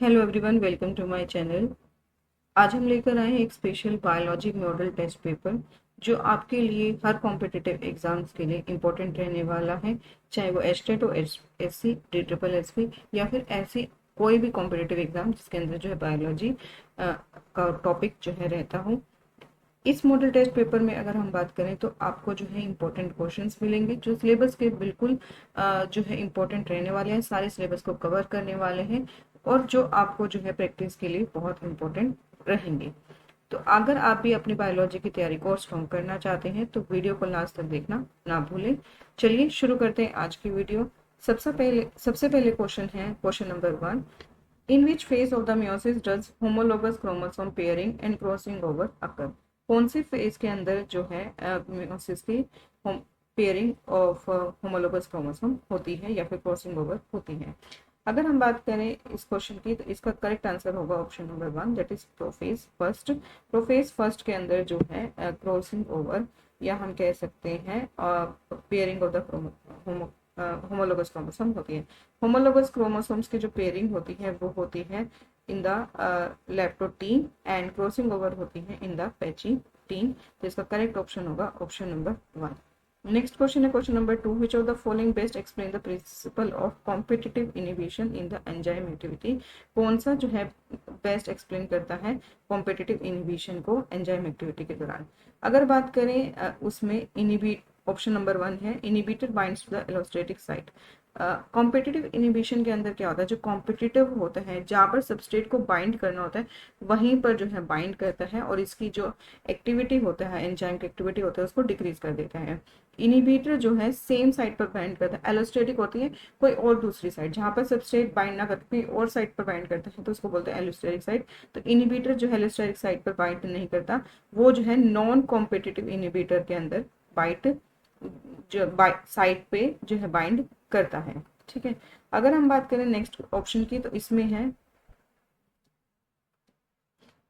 Hello everyone, welcome to my channel. आज हम लेकर आए हैं एक special biology model test paper जो आपके लिए हर कॉम्पिटिटिव एग्जाम्स के लिए इम्पोर्टेंट रहने वाला है। चाहे वो एचटेट हो, एससी, ट्रिपल एसपी या फिर ऐसी कोई भी कॉम्पिटिटिव एग्जाम जिसके अंदर जो है बायोलॉजी का टॉपिक जो है रहता हो। इस मॉडल टेस्ट पेपर में अगर हम बात करें तो आपको जो है इम्पोर्टेंट क्वेश्चंस मिलेंगे जो सिलेबस के बिल्कुल जो है इम्पोर्टेंट रहने वाले हैं, सारे सिलेबस को कवर करने वाले हैं और जो आपको जो है प्रैक्टिस के लिए बहुत इम्पोर्टेंट रहेंगे। तो अगर आप भी अपनी बायोलॉजी की तैयारी को स्ट्रॉन्ग करना चाहते हैं तो वीडियो को लास्ट तक देखना ना भूलें। चलिए शुरू करते हैं आज की वीडियो। सबसे पहले क्वेश्चन है question number 1। In which phase of the meiosis does homologous chromosome pairing and crossing over occur? कौन सी फेज के अंदर जो है meiosis की पेयरिंग ऑफ होमोलोगस क्रोमोसोम होती है या फिर क्रॉसिंग ओवर होती है? अगर हम बात करें इस क्वेश्चन की तो इसका करेक्ट आंसर होगा option number 1, that is prophase first. Prophase first के अंदर जो है क्रॉसिंग ओवर या हम कह सकते हैं pairing of the homologous chromosome होती है। होमोलोगस क्रोमोसोम्स की जो पेयरिंग होती है वो होती है in the leptotene and crossing over होती है इन द पैचिटीन। तो इसका करेक्ट ऑप्शन होगा ऑप्शन नंबर 1। नेक्स्ट क्वेश्चन है question number 2। Which of the following best explain the principle of competitive inhibition in the enzyme activity? कौन सा जो है बेस्ट एक्सप्लेन करता है कॉम्पिटिटिव इनिबिशन को एंजाइम एक्टिविटी के दौरान? अगर बात करें उसमें इनिबिट ऑप्शन नंबर 1 है inhibitor binds to the allosteric site. Competitive inhibition के अंदर क्या होता है, जो कॉम्पिटिटिव होता है जहाँ पर सबस्ट्रेट को बाइंड करना होता है वहीं पर जो है बाइंड करता है और इसकी जो एक्टिविटी होता है एंजाइम की एक्टिविटी होता है उसको डिक्रीज कर देता है। इनिबिटर जो है सेम साइड पर बाइंड करता है, एलोस्टेटिक होती है कोई और दूसरी साइड जहाँ पर सबस्ट्रेट बाइंड ना करके कोई और साइड पर बाइंड करता है तो उसको बोलते हैं एलोस्टेटिक साइड। तो इनिबिटर जो है एलोस्टेटिक साइड पर बाइंड नहीं करता वो जो है नॉन कॉम्पिटिटिव इनिबिटर के अंदर बाइट जो साइड पे जो है बाइंड करता है। ठीक है, अगर हम बात करें नेक्स्ट ऑप्शन की तो इसमें है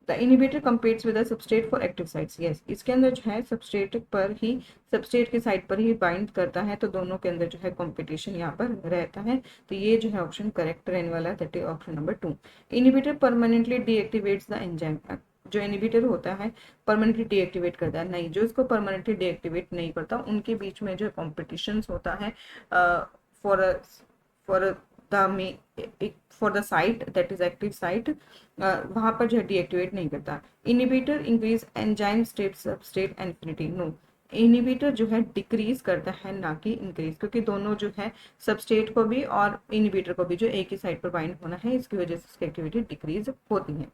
the inhibitor competes with the substrate for active sites. Yes, इसके अंदर जो है सबस्ट्रेट के साइड पर ही बाइंड करता है तो दोनों के अंदर जो है कंपटीशन यहाँ पर रहता है। तो ये जो है ऑप्शन करेक्ट रहने वाला है, that is option number 2। Inhibitor permanently deactivates the enzyme. जो इनिबिटर होता है परमानेंटली डीएक्टिवेट करता है नहीं, जो इसको परमानेंटली डीएक्टिवेट नहीं करता उनके बीच में जो है कॉम्पिटिशन होता है for for the for the site that is active site, वहां पर जो है डीएक्टिवेट नहीं करता। Inhibitor increase enzyme state substrate affinity. No, inhibitor जो है डिक्रीज करता है ना कि इंक्रीज, क्योंकि दोनों जो है सबस्टेट को भी और इनिबिटर को भी जो एक ही साइड पर बाइंड होना है इसकी वजह से उसकी एक्टिविटी डिक्रीज होती है।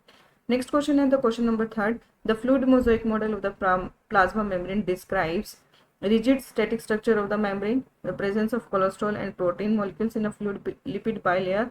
नेक्स्ट क्वेश्चन है the question number 3। The fluid Mosaic model of the plasma membrane describes rigid static structure of the membrane, the presence of cholesterol and protein molecules in a fluid lipid bilayer,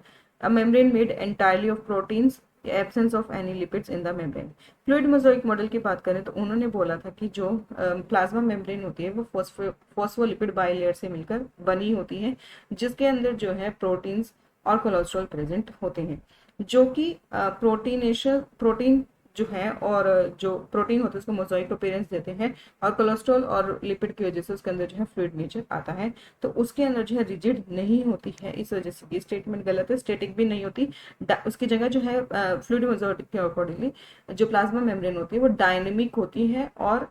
a membrane made entirely of proteins, absence of any lipids in the membrane। Fluid Mosaic model की बात करें तो उन्होंने बोला था कि जो plasma membrane होती है वो फॉस्फोलिपिड बाइलेयर से मिलकर बनी होती है जिसके अंदर जो है प्रोटीन्स और कोलेस्ट्रॉल प्रेजेंट होते हैं, जो कि प्रोटीन जो है और जो प्रोटीन होता है उसको मोजाइक अपीयरेंस देते हैं और कोलेस्ट्रॉल और लिपिड की वजह से उसके अंदर जो है फ्लूइड नेचर आता है। तो उसके अंदर जो है रिजिड नहीं होती है, इस वजह से ये स्टेटमेंट गलत है। स्टेटिक भी नहीं होती, उसकी जगह जो है फ्लूइड मोजाइक के अकॉर्डिंगली जो प्लाज्मा मेम्ब्रेन होती है वो डायनेमिक होती है और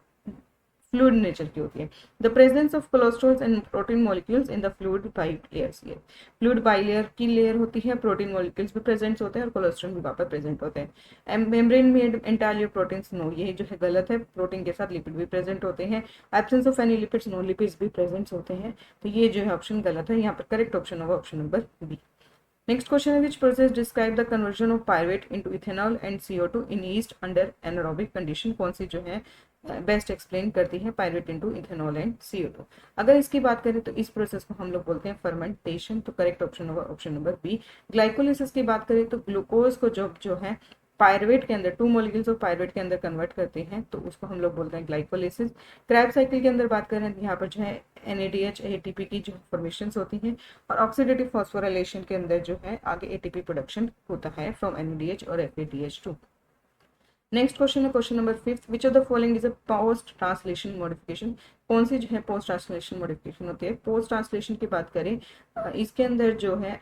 फ्लूइड नेचर की होती है। The presence of cholesterol and protein molecules in the fluid bilayers. ये फ्लूइड बाइलेयर की लेयर होती है, प्रोटीन मॉलिक्यूल्स भी प्रेजेंट होते हैं और कोलेस्ट्रॉल भी वहाँ पर प्रेजेंट होते हैं। Membrane made entirely proteins. No, ये जो है गलत है, प्रोटीन के साथ लिपिड भी प्रेजेंट होते हैं। Absence of any lipids. No, lipids भी प्रेजेंट होते हैं। तो ये जो है ऑप्शन गलत है, यहाँ पर करेक्ट ऑप्शन होगा option number B. Next question है which process describe the conversion of pyruvate into ethanol and CO2 in yeast under anaerobic condition? कौन सी जो है बेस्ट एक्सप्लेन करती है pirate into ethanol and CO2? अगर इसकी बात करें तो इस प्रोसेस को हम लोग बोलते हैं फर्मेंटेशन। तो करेक्ट ऑप्शन होगा ऑप्शन नंबर बी। ग्लाइकोलिसिस की बात करें तो ग्लूकोज को जो है पायरुवेट के अंदर 2 मॉलिक्यूल्स ऑफ पायरुवेट के अंदर कन्वर्ट करते हैं तो उसको हम लोग बोलते हैं ग्लाइकोलिसिस। क्रैब साइकिल के अंदर बात करें यहाँ पर जो है NADH ATP की जो फॉर्मेशन होती है और ऑक्सीडेटिव फॉस्फोराइलेशन के अंदर जो है आगे ATP प्रोडक्शन होता है फ्रॉम NADH और FADH2। नेक्स्ट क्वेश्चन है question number 5, which of the following is a post translation modification. कौन सी जो है पोस्ट ट्रांसलेशन मॉडिफिकेशन होती है। पोस्ट ट्रांसलेशन की बात करें, इसके अंदर जो है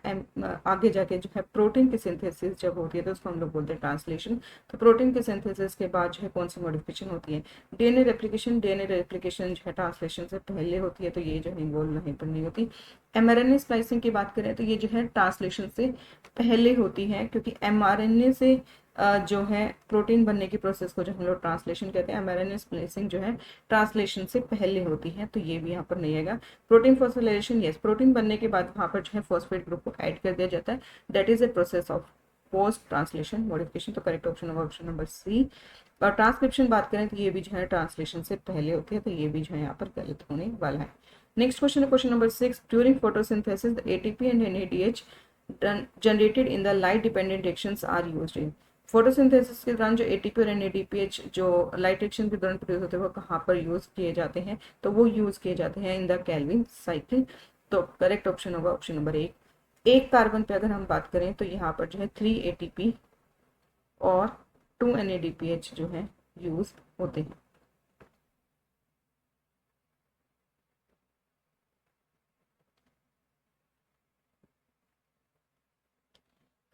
आगे जाके जो है प्रोटीन की सिंथेसिस जब होती है तो उसको हम लोग बोलते हैं ट्रांसलेशन। तो प्रोटीन के सिंथेसिस के बाद जो है कौन सी मॉडिफिकेशन होती है। DNA replication. डीएनए रेप्लिकेशन जो है ट्रांसलेशन से पहले होती है, तो ये जो है इन्वॉल्व नहीं पर नहीं होती। एमआरएनए स्प्लाइसिंग की बात करें तो ये जो है ट्रांसलेशन से पहले होती है, क्योंकि एमआरएनए से जो है प्रोटीन बनने की प्रोसेस को जो हम लोग ट्रांसलेशन कहते हैं। एमआरएनए स्प्लिसिंग जो है ट्रांसलेशन से पहले होती है, तो ये भी यहाँ पर नहीं आएगा। प्रोटीन फॉस्फोराइलेशन, यस, प्रोटीन बनने के बाद वहाँ पर जो है फॉस्फेट ग्रुप को ऐड कर दिया जाता है। That is a process of post translation modification. तो करेक्ट ऑप्शन होगा ऑप्शन नंबर सी। और ट्रांसक्रिप्शन बात करें तो ये भी जो है ट्रांसलेशन से पहले होती है, तो ये भी जो है यहाँ पर गलत होने वाला है। नेक्स्ट क्वेश्चन है question number 6, during photosynthesis the ATP and NADH generated in the light dependent reactions are used in। Photosynthesis के दौरान जो एटीपी और एनएडीपीएच जो लाइट रिएक्शन के दौरान प्रोड्यूस होते हैं वो कहाँ पर यूज किए जाते हैं, तो वो यूज किए जाते हैं इन द केल्विन साइकिल। तो करेक्ट ऑप्शन होगा ऑप्शन नंबर एक कार्बन पे अगर हम बात करें तो यहाँ पर जो है 3 एटीपी और 2 एनएडीपीएच जो है यूज होते हैं।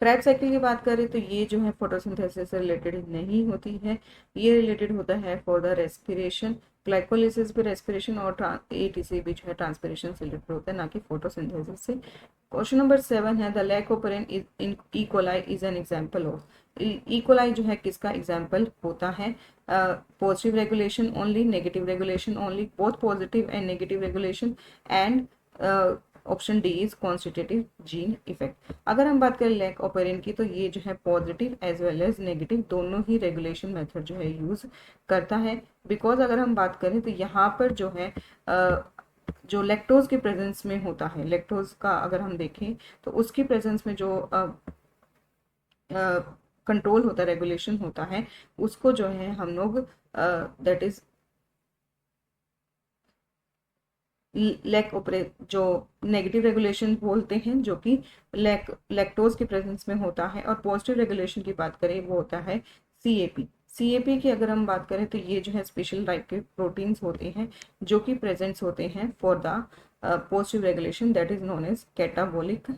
क्रेब्स साइकिल की बात करें तो ये जो है फोटोसिंथेसिस से रिलेटेड नहीं होती है, ये रिलेटेड होता है फॉर द रेस्पिरेशन। ग्लाइकोलिसिस भी रेस्पिरेशन और एटीसी भी जो है ट्रांसपिरेशन से रिलेटेड होता है, ना कि फोटोसिंथेसिस से। क्वेश्चन नंबर 7 है the lac operon in E coli is an example of. E coli जो है किसका एग्जांपल होता है। Positive regulation only, negative regulation only, both positive and negative regulation, and option D is constitutive gene effect. अगर हम बात करें लैक ऑपेरिन की तो ये जो है positive as well as negative दोनों ही रेगुलेशन मेथड जो है यूज करता है। बिकॉज अगर हम बात करें तो यहाँ पर जो है जो लैक्टोज के प्रेजेंस में होता है, लैक्टोज का अगर हम देखें तो उसकी प्रेजेंस में जो कंट्रोल होता है, रेगुलेशन होता है, उसको जो है हम लोग दैट इज लैक ओपरे जो नेगेटिव रेगुलेशन बोलते हैं, जो कि लैक्टोज के प्रेजेंस में होता है। और पॉजिटिव रेगुलेशन की बात करें वो होता है सीएपी। सीएपी की अगर हम बात करें तो ये जो है स्पेशल टाइप के प्रोटीन्स होते हैं जो कि प्रेजेंट्स होते हैं for the positive regulation, that is known as catabolic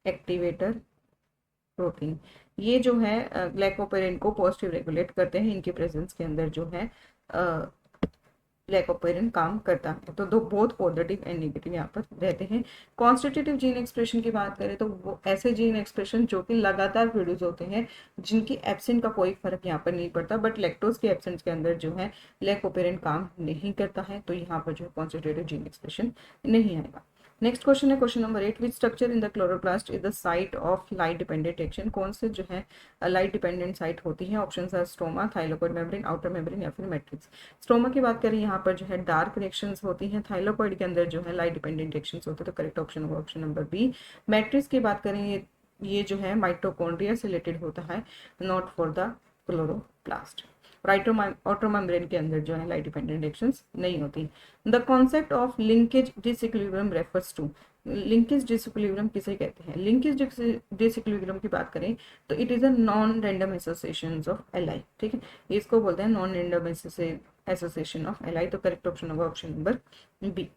activator protein. ये जो है ग्लाइकोपेरिन को पॉजिटिव रेगुलेट करते हैं, इनके प्रेजेंस के अंदर जो है ग्लाइकोपेरिन काम करता है। तो दो बोथ पॉजिटिव एंड नेगेटिव यहाँ पर रहते हैं। कॉन्स्टिट्यूटिव जीन एक्सप्रेशन की बात करें तो वो ऐसे जीन एक्सप्रेशन जो कि लगातार प्रोड्यूस होते हैं, जिनकी एब्सेंट का कोई फर्क यहाँ पर नहीं पड़ता, बट लैक्टोज के एब्सेंट के अंदर जो है ग्लाइकोपेरिन काम नहीं करता है, तो यहाँ पर जो है कॉन्स्टिट्यूटिव जीन एक्सप्रेशन नहीं आएगा। नेक्स्ट क्वेश्चन है question number 8, which structure in the chloroplast is the site of light dependent action. कौन से जो है लाइट डिपेंडेंट साइट होती है। ऑप्शन है stroma, thylakoid membrane, outer membrane या फिर मैट्रिक्स। स्ट्रोमा की बात करें यहाँ पर जो है डार्क रिएक्शंस होती हैं, थाइलोकोइड के अंदर जो है लाइट डिपेंडेंट रिएक्शंस होते हैं, तो करेक्ट ऑप्शन होगा ऑप्शन नंबर बी। मैट्रिक्स की बात करें ये जो है माइटोकॉन्ड्रिया से रिलेटेड होता है, not for the chloroplast. Outer membrane के अंदर जो है लाइट डिपेंडेंट रिएक्शंस नहीं होती। The concept of linkage disequilibrium refers to. Linkage disequilibrium किसे कहते हैं। लिंकेज डिसइक्विलिब्रियम की बात करें तो it is a non random association of allele, ठीक है, इसको बोलते हैं non random association of allele. तो करेक्ट ऑप्शन होगा option number B.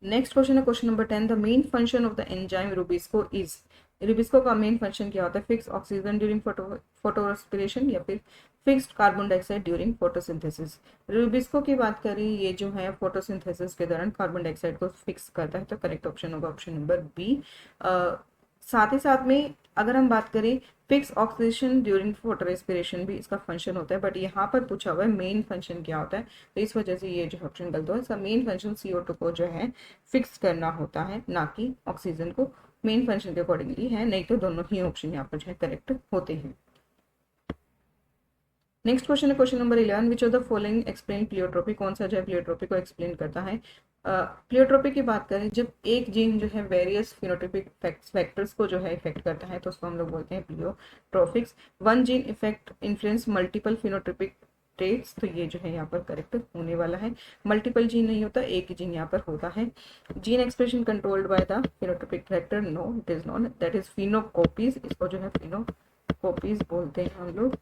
Next question है question number 10, the main function of the enzyme Rubisco is. Rubisco का main function क्या होता है। Fix oxygen during photo respiration या फिर fixed carbon dioxide during photosynthesis. Rubisco की बात करें ये जो है फोटोसिंथेसिस के दौरान कार्बन डाइऑक्साइड को फिक्स करता है, तो करेक्ट ऑप्शन होगा ऑप्शन नंबर बी। साथ ही साथ में अगर हम बात करें fix oxygen during photo respiration भी इसका फंक्शन होता है, बट यहाँ पर पूछा हुआ है मेन फंक्शन क्या होता है, तो इस वजह से ये जो ऑप्शन गलत हुआ। इसका मेन फंक्शन CO2 को जो है फिक्स करना होता है, ना कि ऑक्सीजन को। मेन फंक्शन के अकॉर्डिंगली है, नहीं तो दोनों ही ऑप्शन यहाँ पर जो है करेक्ट होते हैं। नेक्स्ट क्वेश्चन है question number 11, which of the following explain pleiotropy. कौन सा जो है प्लियोट्रोपी को एक्सप्लेन करता है। प्लियोट्रोपी की बात करें जब एक जीन जो है वेरियस फिनोटाइपिक फैक्टर्स को जो है इफेक्ट करता है तो उसको हम लोग बोलते हैं pleiotropics. One gene effect influence multiple phenotypic traits, तो ये जो है यहाँ पर करेक्ट होने वाला है। मल्टीपल जीन नहीं होता, एक ही जीन यहाँ पर होता है। Gene expression controlled by the phenotypic factor, no it is not, that is phenocopies, इसको जो है फिनोकॉपीज बोलते हैं हम लोग।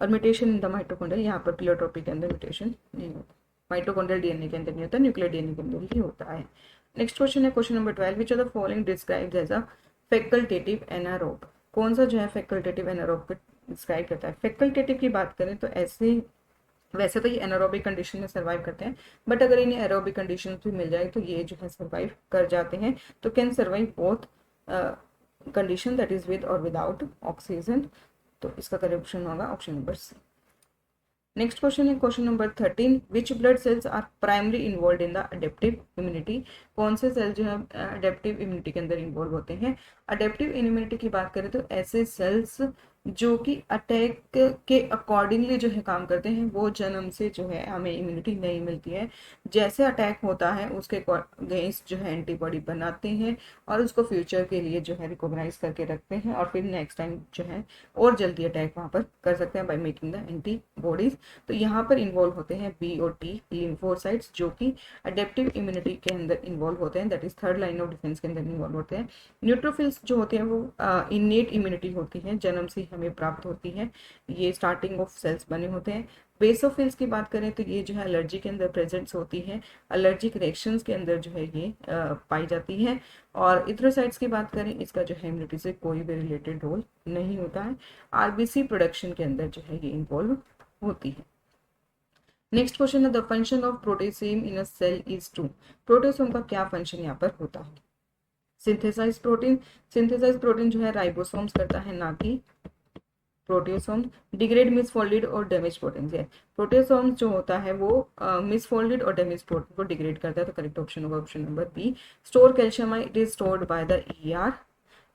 और म्यूटेशन इन द माइटोकॉन्ड्रिया, यहाँ पर प्लियोट्रोपी के अंदर म्यूटेशन नहीं होता, माइटोकॉन्ड्रियल डीएनए के अंदर नहीं होता, न्यूक्लियर डीएनए के अंदर ही होता है। नेक्स्ट क्वेश्चन है question number 12, which of the following describes as a facultative anaerobe, कौन सा जो है फैकल्टेटिव एनारोब को डिस्क्राइब करता है। फैकल्टेटिव की बात करें तो ऐसे, वैसे तो ये एनारोबिक कंडीशन में सर्वाइव करते हैं, बट अगर इन्हें एरोबिक कंडीशन भी मिल जाए तो ये जो है सर्वाइव कर जाते हैं, तो can survive both condition, that is with और विदाउट ऑक्सीजन, तो इसका करेक्ट ऑप्शन होगा option number C. Next question है question number 13, which blood cells are primary involved in the adaptive immunity, कौन से सेल जो है अडेप्टिव इम्यूनिटी के अंदर इन्वॉल्व होते हैं। अडेप्टिव इम्यूनिटी की बात करें तो ऐसे सेल्स जो कि अटैक के अकॉर्डिंगली जो है काम करते हैं, वो जन्म से जो है हमें इम्यूनिटी नहीं मिलती है, जैसे अटैक होता है उसके अगेंस्ट जो है एंटीबॉडी बनाते हैं और उसको फ्यूचर के लिए जो है रिकॉग्नाइज करके रखते हैं, और फिर नेक्स्ट टाइम जो है और जल्दी अटैक वहाँ पर कर सकते हैं बाय मेकिंग द एंटीबॉडीज। तो यहाँ पर इन्वॉल्व होते हैं बी और टी लिम्फोसाइट्स, जो कि अडेप्टिव इम्यूनिटी के अंदर इन्वॉल्व होते हैं, that is third line of defence के अंदर इन्वॉल्व होते हैं। न्यूट्रोफिल्स जो होते हैं वो इनेट इम्यूनिटी होती है, जन्म से हमें प्राप्त होती है, ये स्टार्टिंग ऑफ सेल्स बने होते हैं। बेसोफिल्स की बात करें तो ये जो है एलर्जी के अंदर प्रेजेंट्स होती है, एलर्जिक रिएक्शंस के अंदर जो है ये पाई जाती है। और इथ्रोसाइट्स की बात करें, इसका जो है इम्यूनिटी से कोई भी रिलेटेड रोल नहीं होता है, आरबीसी प्रोडक्शन के अंदर जो है ये इन्वॉल्व होती है। नेक्स्ट क्वेश्चन है the function of proteasome in a cell is to, proteasome का क्या फंक्शन यहाँ पर होता है। सिंथेसाइज प्रोटीन, सिंथेसाइज प्रोटीन जो है राइबोसोम्स करता है, ना कि प्रोटियोसोम। डिग्रेड मिसफोल्डेड और डैमेज प्रोटीन है, प्रोटियोसोम जो होता है वो मिसफोल्डेड और डैमेज प्रोटीन को डिग्रेड करता है, तो करेक्ट ऑप्शन होगा option number B. Store calcium, it is stored by the ER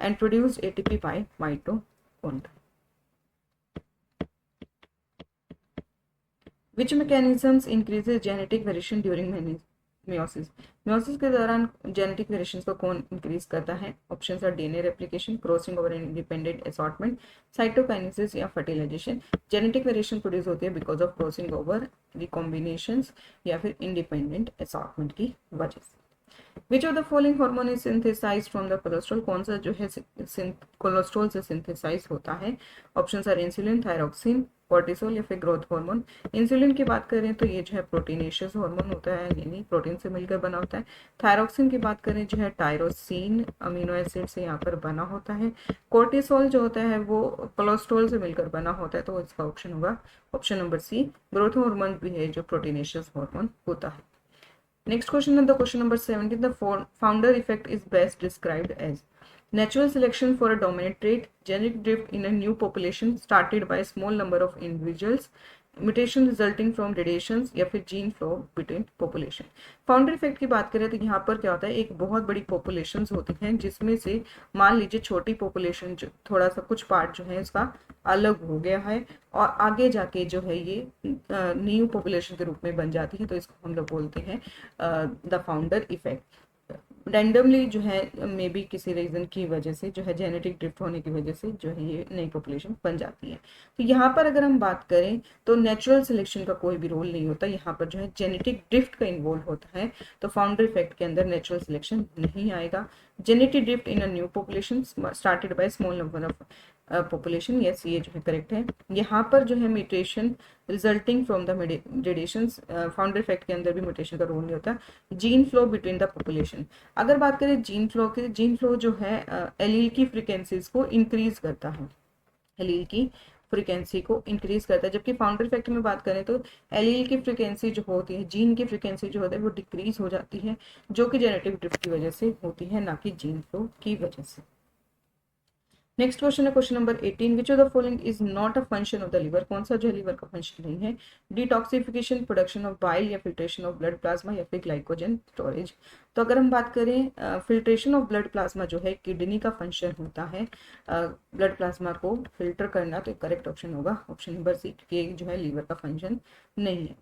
and produce ATP by mitochondria. Which mechanisms increases genetic variation during meiosis, meiosis के दौरान जेनेटिक वेरिएशन को कौन increase करता है। Option are DNA replication, crossing over independent assortment, cytokinesis या fertilisation. Genetic variation produce होती है because of crossing over, recombinations या फिर इंडिपेंडेंट असॉर्टमेंट की वजह से। Which of the following hormone is synthesized from the cholesterol, कौन सा जो है कोलेस्ट्रॉल से सिंथेसाइज होता है। Option are insulin, thyroxine, cortisol या फिर ग्रोथ हार्मोन। इंसुलिन की बात करें तो ये जो है प्रोटीनेशियस हार्मोन होता है, यानी प्रोटीन से मिलकर बना होता है। थायरोक्सिन की बात करें जो है टायरोसिन अमीनो एसिड से यहाँ पर बना होता है। कोर्टिसोल जो होता है वो कोलेस्ट्रॉल से मिलकर बना होता है, तो इसका ऑप्शन होगा option number C. Growth hormone भी है जो प्रोटीनेशियस हार्मोन होता है। Next question is the question number 17. The founder effect is best described as natural selection for a dominant trait, genetic drift in a new population started by a small number of individuals, mutation resulting from radiations या फिर gene flow between population. Founder effect की बात करें तो यहाँ पर क्या होता है, एक बहुत बड़ी पॉपुलेशंस होती हैं जिसमें से मान लीजिए छोटी पॉपुलेशन जो थोड़ा सा कुछ पार्ट जो है इसका अलग हो गया है और आगे जाके जो है ये न्यू पॉपुलेशन के रूप में बन जाती है, तो इसको हम लोग बोलते हैं द फाउंडर इफेक्ट। रैंडमली जो है मे बी किसी रीजन की वजह से जो है जेनेटिक ड्रिफ्ट होने की वजह से जो है ये नई पॉपुलेशन बन जाती है। तो यहाँ पर अगर हम बात करें तो नेचुरल सिलेक्शन का कोई भी रोल नहीं होता, यहाँ पर जो है जेनेटिक ड्रिफ्ट का इन्वॉल्व होता है, तो फाउंडर इफेक्ट के अंदर नेचुरल सिलेक्शन नहीं आएगा। Genetic drift in a new population started by small number of population, yes ये जो है करेक्ट है। यहाँ पर जो है mutation resulting from the radiation, founder effect के अंदर भी म्यूटेशन का रोल नहीं होता। Gene flow between the population, अगर बात करें जीन फ्लो की, जीन फ्लो जो है एलील की फ्रीक्वेंसीज को इंक्रीज करता है, एलील की फ्रीक्वेंसी को इंक्रीज करता है, जबकि फाउंडर इफेक्ट में बात करें तो एलील की फ्रीक्वेंसी जो होती है, जीन की फ्रीक्वेंसी जो होती है वो डिक्रीज हो जाती है, जो कि जेनेटिक ड्रिफ्ट की वजह से होती है, ना कि जीन फ्लो की वजह से। नेक्स्ट क्वेश्चन है question number 18, which of the following is not a function of the liver, कौन सा जो है लिवर का फंक्शन नहीं है। डिटॉक्सिफिकेशन, प्रोडक्शन ऑफ बाइल या फिल्ट्रेशन ऑफ ब्लड प्लाज्मा या फिर ग्लाइकोजन स्टोरेज। तो अगर हम बात करें फिल्ट्रेशन ऑफ ब्लड प्लाज्मा जो है किडनी का फंक्शन होता है, ब्लड प्लाज्मा को फिल्टर करना, तो करेक्ट ऑप्शन होगा ऑप्शन नंबर सी, क्योंकि जो है लीवर का फंक्शन नहीं है।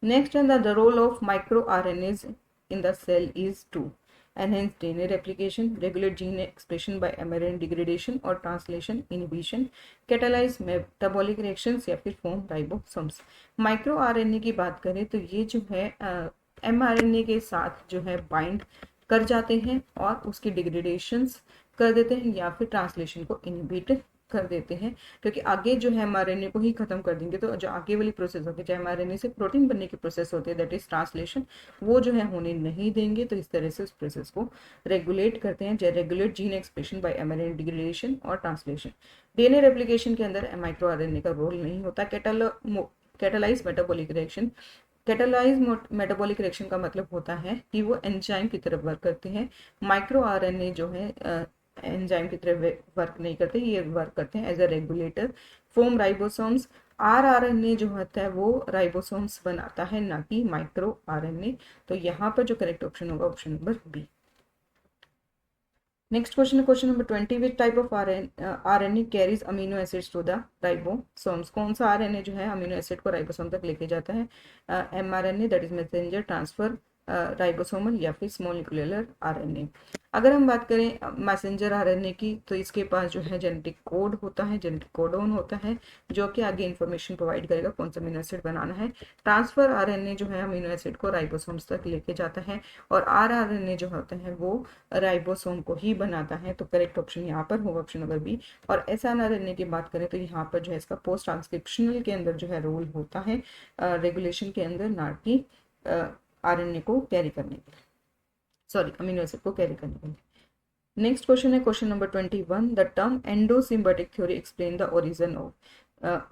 नेक्स्ट है the role of micro RNAs in the cell is to, enhance DNA replication, regulate gene expression by mRNA degradation और translation inhibition, catalyze metabolic reactions या फिर फॉर्म राइबोसोम्स। माइक्रो आरएनए की बात करें तो ये जो है एमआरएनए के साथ जो है बाइंड कर जाते हैं और उसकी डिग्रेडेशंस कर देते हैं या फिर ट्रांसलेशन को इनहिबिट कर देते हैं, क्योंकि आगे जो है एमआरएनए को ही खत्म कर देंगे तो जो आगे वाली प्रोसेस होगी, चाहे एमआरएनए से प्रोटीन बनने की प्रोसेस होती है दैट इज ट्रांसलेशन, वो जो है होने नहीं देंगे। तो इस तरह से उस प्रोसेस को रेगुलेट करते हैं, regulate gene expression by mRNA degradation और ट्रांसलेशन। डीएनए रेप्लिकेशन के अंदर माइक्रो आरएनए का रोल नहीं होता। Catalyse metabolic reaction, catalyse metabolic reaction का मतलब होता है कि वो एंजाइम की तरफ वर्क करते हैं। माइक्रो आरएनए जो है एंजाइम की तरह वर्क नहीं करते, ये वर्क करते हैं as a regulator. Form ribosomes, rRNA जो होता है वो राइबोसोम्स बनाता है, ना कि माइक्रो आरएनए। तो यहाँ पर जो करेक्ट ऑप्शन होगा option number B. Next question है question number 20, which type of RNA carries amino acids to the ribosomes. कौन सा आरएनए जो है अमीनो एसिड को राइबोसोम तक लेके जाता है? MRNA that is messenger transfer ribosomal या फिर स्मॉल न्यूक्लियर आरएनए। अगर हम बात करें मैसेंजर आरएनए की तो इसके पास जो है जेनेटिक कोड होता है, जेनेटिक कोडोन होता है जो कि आगे इन्फॉर्मेशन प्रोवाइड करेगा कौन सा अमीनो एसिड बनाना है। ट्रांसफर आरएनए जो है अमीनो एसिड को राइबोसोम्स तक लेके जाता है और आरआरएनए जो होता है वो राइबोसोम को ही बनाता है। तो करेक्ट ऑप्शन यहाँ पर होगा ऑप्शन नंबर बी। और एसआरएनए की बात करें तो यहाँ पर जो है इसका पोस्ट ट्रांसक्रिप्शनल के अंदर जो है रोल होता है, रेगुलेशन के अंदर, ना कि आरएनए को कैरी करने के लिए, सॉरी अमीनो एसिड को कैरी करने के लिए। नेक्स्ट क्वेश्चन है question number 21, the term endosymbiotic theory explain the origin of.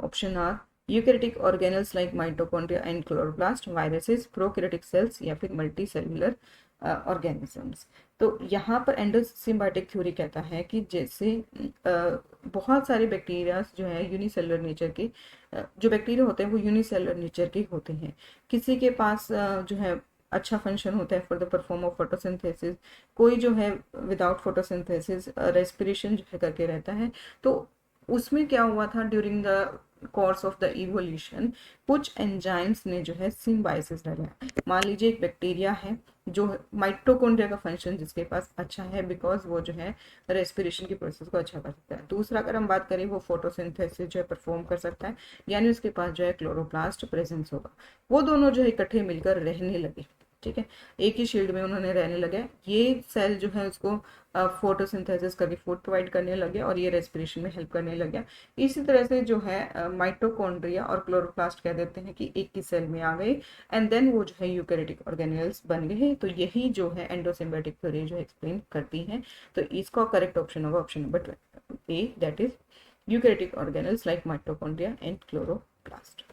Option are eukaryotic organelles like mitochondria and chloroplast, viruses, prokaryotic cells या फिर मल्टी सेलुलर ऑर्गेनिजम्स। तो यहाँ पर एंडोसिम्बायोटिक थ्योरी कहता है कि जैसे बहुत सारे बैक्टीरिया जो है यूनिसेलुलर नेचर के, जो बैक्टीरिया होते हैं वो यूनिसेलुलर नेचर के होते हैं। किसी के पास जो है अच्छा फंक्शन होता है for the perform of photosynthesis, कोई जो है विदाउट फोटोसिंथेसिस रेस्पिरेशन जो है करके रहता है। तो उसमें क्या हुआ था during the course of the evolution, कुछ एंजाइम्स ने जो है सिम्बायोसिस डाला। मान लीजिए एक बैक्टीरिया है जो माइटोकॉन्ड्रिया का फंक्शन जिसके पास अच्छा है बिकॉज वो जो है रेस्पिरेशन की प्रोसेस को अच्छा कर सकता है। दूसरा अगर हम बात करें वो फोटोसिंथेसिस जो है परफॉर्म कर सकता है, यानी उसके पास जो है क्लोरोप्लास्ट प्रेजेंस होगा। वो दोनों जो है इकट्ठे मिलकर रहने लगे, ठीक है, एक ही शील्ड में उन्होंने रहने लगे। ये सेल जो है उसको फोटोसिंथेसिस करके फूड प्रोवाइड करने लगे और ये रेस्पिरेशन में हेल्प करने लगे। इसी तरह से जो है माइटोकॉन्ड्रिया और क्लोरोप्लास्ट कह देते हैं कि एक ही सेल में आ गए एंड देन वो जो है यूकैरियोटिक ऑर्गेनेल्स बन गए। तो यही जो है एंडोसिम्बायोटिक थ्योरी जो एक्सप्लेन करती है। तो इसका करेक्ट ऑप्शन होगा option number A, that is eukaryotic organelles like mitochondria and chloroplast.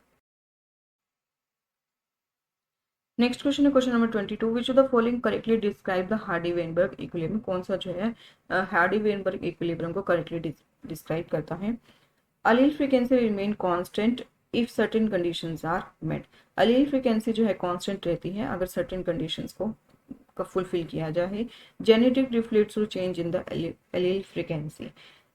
Next question है question number 22, which of the following correctly describe the Hardy Weinberg equilibrium. कौन सा जो है हार्डी-वेनबर्ग इक्विलिब्रियम को करेक्टली डिस्क्राइब करता है? Allele frequency remain constant if certain conditions are met. Allele frequency जो है कांस्टेंट रहती है अगर सर्टेन कंडीशंस को फुलफिल किया जाए। Genetic drift leads to change in the allele frequency.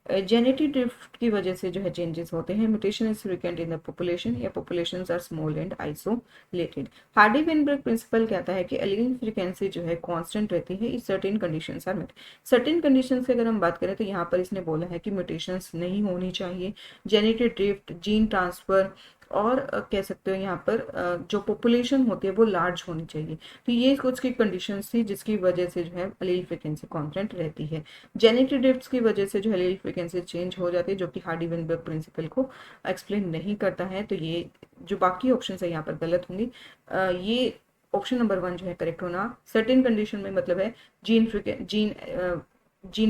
Genetic drift की वजह से जो है चेंजेस होते हैं। Mutation is frequent in the population या populations are small and isolated. Hardy Weinberg principle कहता है कि एलील फ्रीक्वेंसी जो है कांस्टेंट रहती है if certain conditions are met. Certain conditions की अगर हम बात करें तो यहाँ पर इसने बोला है कि म्यूटेशंस नहीं होनी चाहिए, जेनेटिक ड्रिफ्ट, जीन ट्रांसफर और कह सकते हो यहाँ पर जो पॉपुलेशन होती है वो लार्ज होनी चाहिए। तो ये कुछ की कंडीशंस थी जिसकी वजह से जो है एलील फ्रीक्वेंसी कांस्टेंट रहती है। जेनेटिक ड्रिफ्ट्स की वजह से जो है एलील फ्रीक्वेंसी चेंज हो जाती है जो कि हार्डी-वेनबर्ग प्रिंसिपल को एक्सप्लेन नहीं करता है। तो ये जो बाकी ऑप्शन है यहाँ पर गलत होंगे। ये ऑप्शन नंबर 1 जो है करेक्ट होना। सर्टेन कंडीशन में मतलब है जीन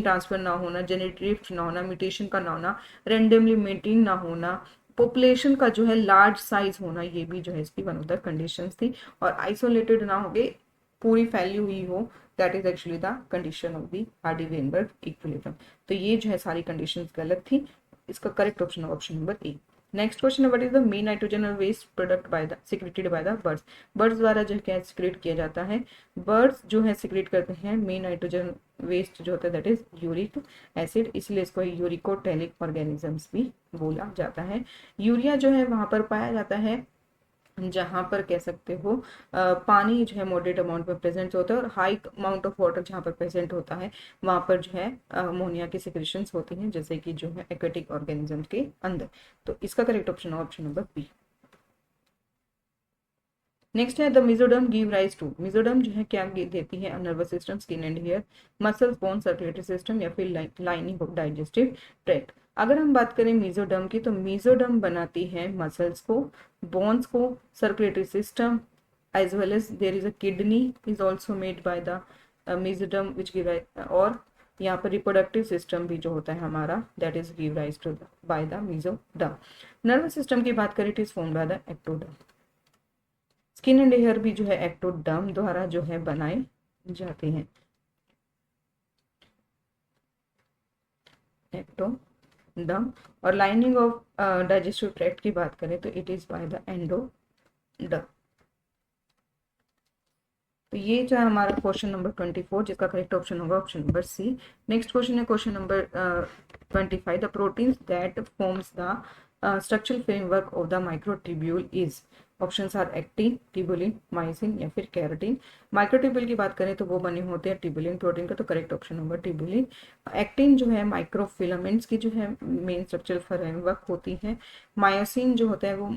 ट्रांसफर ना होना, जेनेटिक ड्रिफ्ट ना होना, म्यूटेशन का ना होना, रेंडमली मेंटेन ना होना, पॉपुलेशन का जो है लार्ज साइज होना, ये भी जो है इसकी वन ऑफ द कंडीशंस थी। और आइसोलेटेड ना हो गए, पूरी फैली हुई हो, that is actually the condition of the Hardy Weinberg equilibrium. तो ये जो है सारी कंडीशंस गलत थी। इसका करेक्ट ऑप्शन है option number A. Next question है what is the main nitrogen waste product by the secreted by the birds. Birds द्वारा जो है सिक्रेट किया जाता है। बर्ड्स जो है सिक्रेट करते हैं मेन नाइट्रोजन वेस्ट जो होता है दैट इज यूरिक एसिड, इसलिए इसको यूरिकोटेलिक ऑर्गेनिजम्स भी बोला जाता है। यूरिया जो है वहां पर पाया जाता है जहाँ पर कह सकते हो पानी जो है मॉडरेट अमाउंट में प्रेजेंट होता है, और हाई अमाउंट ऑफ वाटर जहाँ पर प्रेजेंट होता है वहाँ पर जो है अमोनिया की सिक्रेशंस होती हैं, जैसे कि जो है एक्वेटिक ऑर्गेनिजम्स के अंदर। तो इसका करेक्ट ऑप्शन है ऑप्शन नंबर बी। नेक्स्ट है the mesoderm give rise to. Mesoderm जो है क्या देती है? Nervous system, skin and hair, muscles, bone, circulatory system या फिर लाइनिंग ऑफ डाइजेस्टिव ट्रैक्ट। अगर हम बात करें मिजोडर्म की, तो मिजोडर्म बनाती है मसल्स को, बोन्स को, circulatory system, as well as there is a kidney is also made by the mesoderm which give rise, और यहाँ पर रिप्रोडक्टिव सिस्टम भी जो होता है हमारा, that is give rise to by the mesoderm. Nervous system की बात करें, it is form by the ectoderm. Skin and hair भी जो है एक्टोडर्म द्वारा जो है बनाए जाते हैं, एक्टोडर्म। और लाइनिंग ऑफ डाइजेस्टिव ट्रैक्ट की बात करें तो it is by the endoderm. तो ये जो है हमारा क्वेश्चन नंबर 24, जिसका करेक्ट ऑप्शन होगा option number C. Next question है question number 25। The proteins that forms the structural framework of the microtubule is. Options are actin, tubulin, myosin या फिर कैरोटीन। माइक्रोट्यूब्यूल की बात करें तो वो बने होते हैं ट्यूबुलिन प्रोटीन का, तो करेक्ट ऑप्शन होगा ट्यूबुलिन। एक्टिन जो है माइक्रोफिलामेंट्स की जो है मेन स्ट्रक्चरल फ्रेमवर्क होती है। मायोसिन जो होता है वो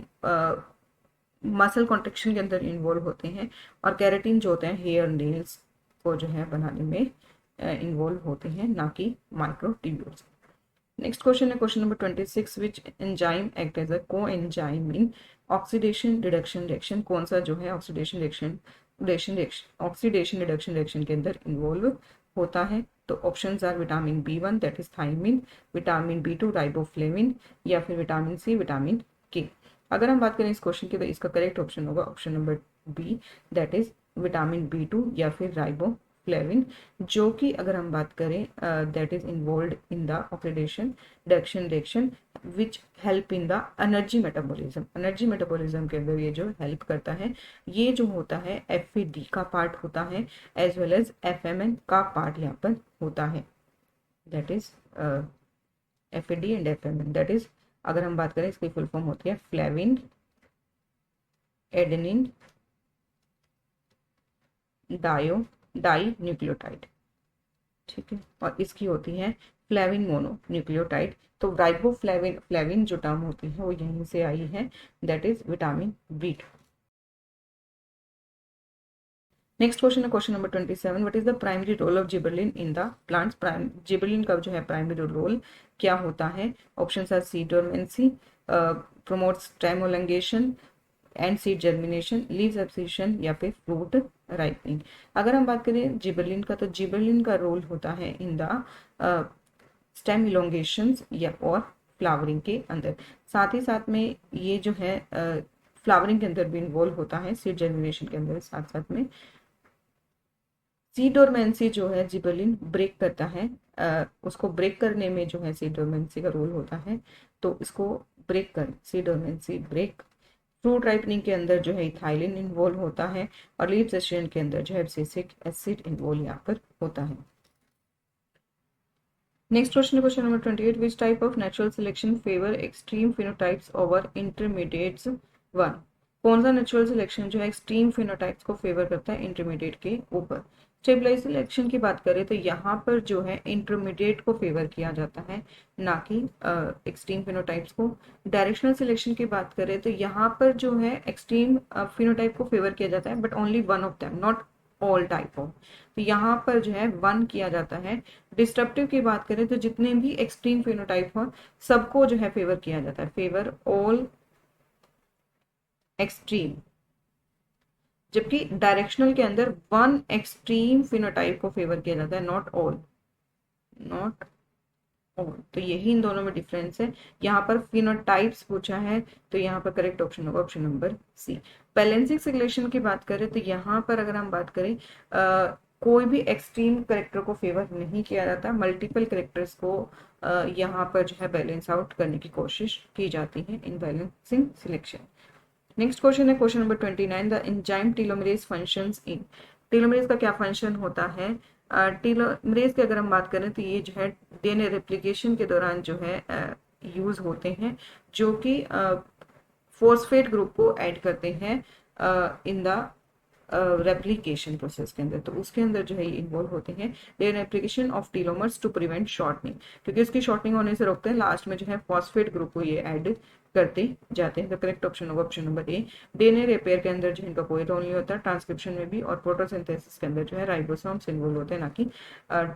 मसल कॉन्ट्रेक्शन के अंदर इन्वॉल्व होते हैं, और कैरेटिन जो होते हैं हेयर नेल्स को जो है बनाने में इन्वॉल्व होते हैं, ना कि माइक्रोट्यूब्यूल्स। नेक्स्ट क्वेश्चन है question number 26। Which enzyme act as a coenzyme in oxidation reduction reaction. कौन सा जो है ऑक्सीडेशन रिडक्शन रिएक्शन के अंदर इन्वॉल्व होता है? तो options are vitamin B1 that is thiamine, vitamin B2 riboflavin, या फिर विटामिन सी, विटामिन के। अगर हम बात करें इस क्वेश्चन की, तो इसका करेक्ट ऑप्शन होगा option number B, that is vitamin B2 या फिर राइबोफ्लेविन, जो कि अगर हम बात करें that is involve in the oxidation reduction reaction which help in the energy metabolism. Energy metabolism के अंदर ये जो हेल्प करता है, ये जो होता है FAD का पार्ट होता है, एज वेल एज FMN का पार्ट यहाँ पर होता है, that is FAD and FMN। That is अगर हम बात करें इसकी फुल फॉर्म होती है फ्लेविन, एडेनिन, डाई न्यूक्लियोटाइड, ठीक है, और इसकी होती है फ्लेविन मोनो न्यूक्लियोटाइड। तो राइबोफ्लेविन जो टर्म होती है वो यहीं से आई है, that is vitamin B2। Next question है question number 27। What is the primary role of gibberellin in the plants. Gibberellin का जो है प्राइमरी रोल क्या होता है? Options are seed dormancy, promotes stem elongation and seed germination, leaves abscission या फिर fruit ripening. अगर हम बात करें जिबरलिन का, तो जिबरलिन का रोल होता है इन द स्टेम इलोंगेशन या और फ्लावरिंग के अंदर। साथ ही साथ में ये जो है फ्लावरिंग के अंदर भी इन्वॉल्व होता है, सीड जर्मिनेशन के अंदर साथ साथ में। सीड डोरमेंसी जो है जिबरलिन ब्रेक करता है, उसको ब्रेक करने में जो है सीड डोरमेंसी का रोल होता है, तो इसको ब्रेक कर seed dormancy break. Fruit ripening के अंदर जो है इथाइलिन इन्वॉल्व होता है, और लीव्स एब्सिशन के अंदर जो है एब्सिसिक एसिड इन्वॉल्व यहाँ पर होता है। Next question question number 28। Which type of natural selection favour extreme phenotypes over intermediates 1। कौन सा नेचुरल सिलेक्शन जो है एक्सट्रीम फिनोटाइप्स को फेवर करता है इंटरमीडिएट के ऊपर? स्टेबलाइज सिलेक्शन की बात करें तो यहाँ पर जो है इंटरमीडिएट को फेवर किया जाता है, ना कि एक्सट्रीम फिनोटाइप्स को। डायरेक्शनल सिलेक्शन की बात करें तो यहाँ पर जो है एक्सट्रीम फिनोटाइप को फेवर किया जाता है, but only one of them, not all type of. तो यहाँ पर जो है वन किया जाता है। डिस्ट्रप्टिव की बात करें तो जितने भी एक्सट्रीम फिनोटाइप हो सबको जो है फेवर किया जाता है, फेवर ऑल एक्सट्रीम। जबकि डायरेक्शनल के अंदर वन एक्सट्रीम फिनोटाइप को फेवर किया जाता है, नॉट ऑल, नॉट ऑल। तो यही इन दोनों में डिफरेंस है। यहाँ पर फिनोटाइप्स पूछा है, तो यहाँ पर करेक्ट ऑप्शन होगा option number C. Balancing selection की बात करें तो यहाँ पर अगर हम बात करें कोई भी एक्सट्रीम करेक्टर को फेवर नहीं किया जाता, मल्टीपल करेक्टर्स को यहाँ पर जो है बैलेंस आउट करने की कोशिश की जाती है in balancing selection. Next question है question number 29। The enzyme telomerase functions in. Telomerase का क्या फंक्शन होता है? टेलोमेरेज की अगर हम बात करें तो ये जो है डीएनए रेप्लिकेशन के दौरान जो है यूज होते हैं, जो कि फॉस्फेट ग्रुप को ऐड करते हैं इन द रेप्लिकेशन प्रोसेस के अंदर, तो उसके अंदर जो है ये इन्वॉल्व होते हैं। Their application of telomeres to prevent shortening, क्योंकि इसकी शॉर्टनिंग होने से रोकते हैं, लास्ट में जो है फॉस्फेट ग्रुप को ये ऐड करते जाते हैं। द करेक्ट ऑप्शन होगा ऑप्शन नंबर ए। डीएनए रिपेयर के अंदर जो इनका कोई रोल नहीं होता, ट्रांसक्रिप्शन में भी, और प्रोटोसिंथेसिस के अंदर जो है राइबोसोम्स इन्वॉल्व होते हैं, ना कि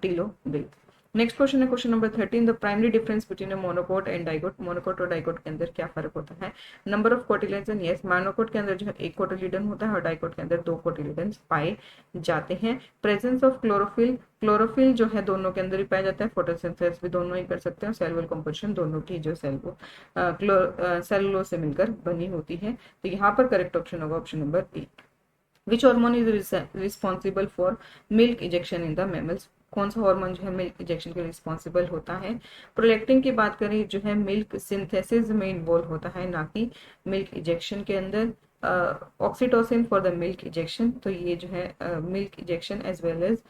टीलोमेर। नेक्स्ट क्वेश्चन है question number 13, the primary difference between a monocot and dicot. Monocot और डाइकोट के अंदर क्या फर्क होता है? Number of cotyledon. Yes, monocot के अंदर जो है एक कोटिलेडन होता है और डाइकोट के अंदर 2 कोटिलेडन पाए जाते हैं। Presence of chlorophyll. क्लोरोफिल जो है दोनों के अंदर ही पाया जाता है, फोटोसिंथेसिस भी दोनों ही कर सकते हैं, सेलुलर कंपोजिशन दोनों की जो सेलुलोज से मिलकर बनी होती है। तो यहाँ पर करेक्ट ऑप्शन होगा option number A. Which hormone is responsible for milk ejection in the mammals. कौन सा हार्मोन जो है मिल्क इंजेक्शन के लिए रिस्पॉन्सिबल होता है? प्रोलैक्टिन की बात करें जो है मिल्क सिंथेसिस में इन्वॉल्व होता है, ना कि मिल्क इंजेक्शन के अंदर। Oxytocin for the milk injection, तो ये जो है milk injection as well as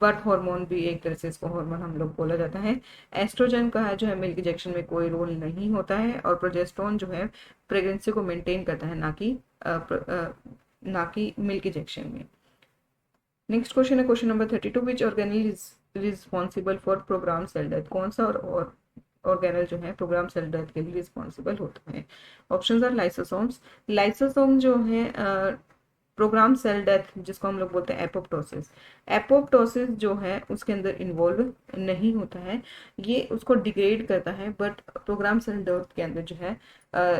birth hormone भी एक तरह से इसको हार्मोन हम लोग बोला जाता है। एस्ट्रोजन का है जो है मिल्क इंजेक्शन में कोई रोल नहीं होता है, और प्रोजेस्टेरोन जो है प्रेगनेंसी को मेंटेन करता है, ना कि मिल्क इंजेक्शन में। नेक्स्ट क्वेश्चन है question number 32, which organelle is responsible for program cell death. कौन सा और ऑर्गेनल जो है प्रोग्राम सेल डेथ के लिए रिस्पॉन्सिबल होता है? Options are lysosomes. लाइसोसोम जो है प्रोग्राम सेल डेथ जिसको हम लोग बोलते हैं एपोप्टोसिस। एपोप्टोसिस जो है उसके अंदर इन्वॉल्व नहीं होता है, ये उसको डिग्रेड करता है, बट प्रोग्राम सेल डेथ के अंदर जो है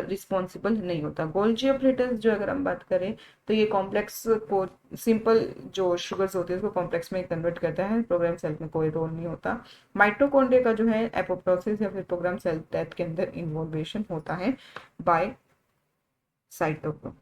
रिस्पॉन्सिबल नहीं होता। गोल्जी ऑपरेटर्स जो अगर हम बात करें तो ये कॉम्प्लेक्स को, सिंपल जो शुगर्स होती है उसको कॉम्प्लेक्स में कन्वर्ट करता है, प्रोग्राम सेल में कोई रोल नहीं होता। माइटोकॉन्ड्रिया का जो है एपोप्टोसिस या फिर प्रोग्राम सेल डेथ के अंदर इन्वॉल्वेशन होता है बाय साइटोक्रोम।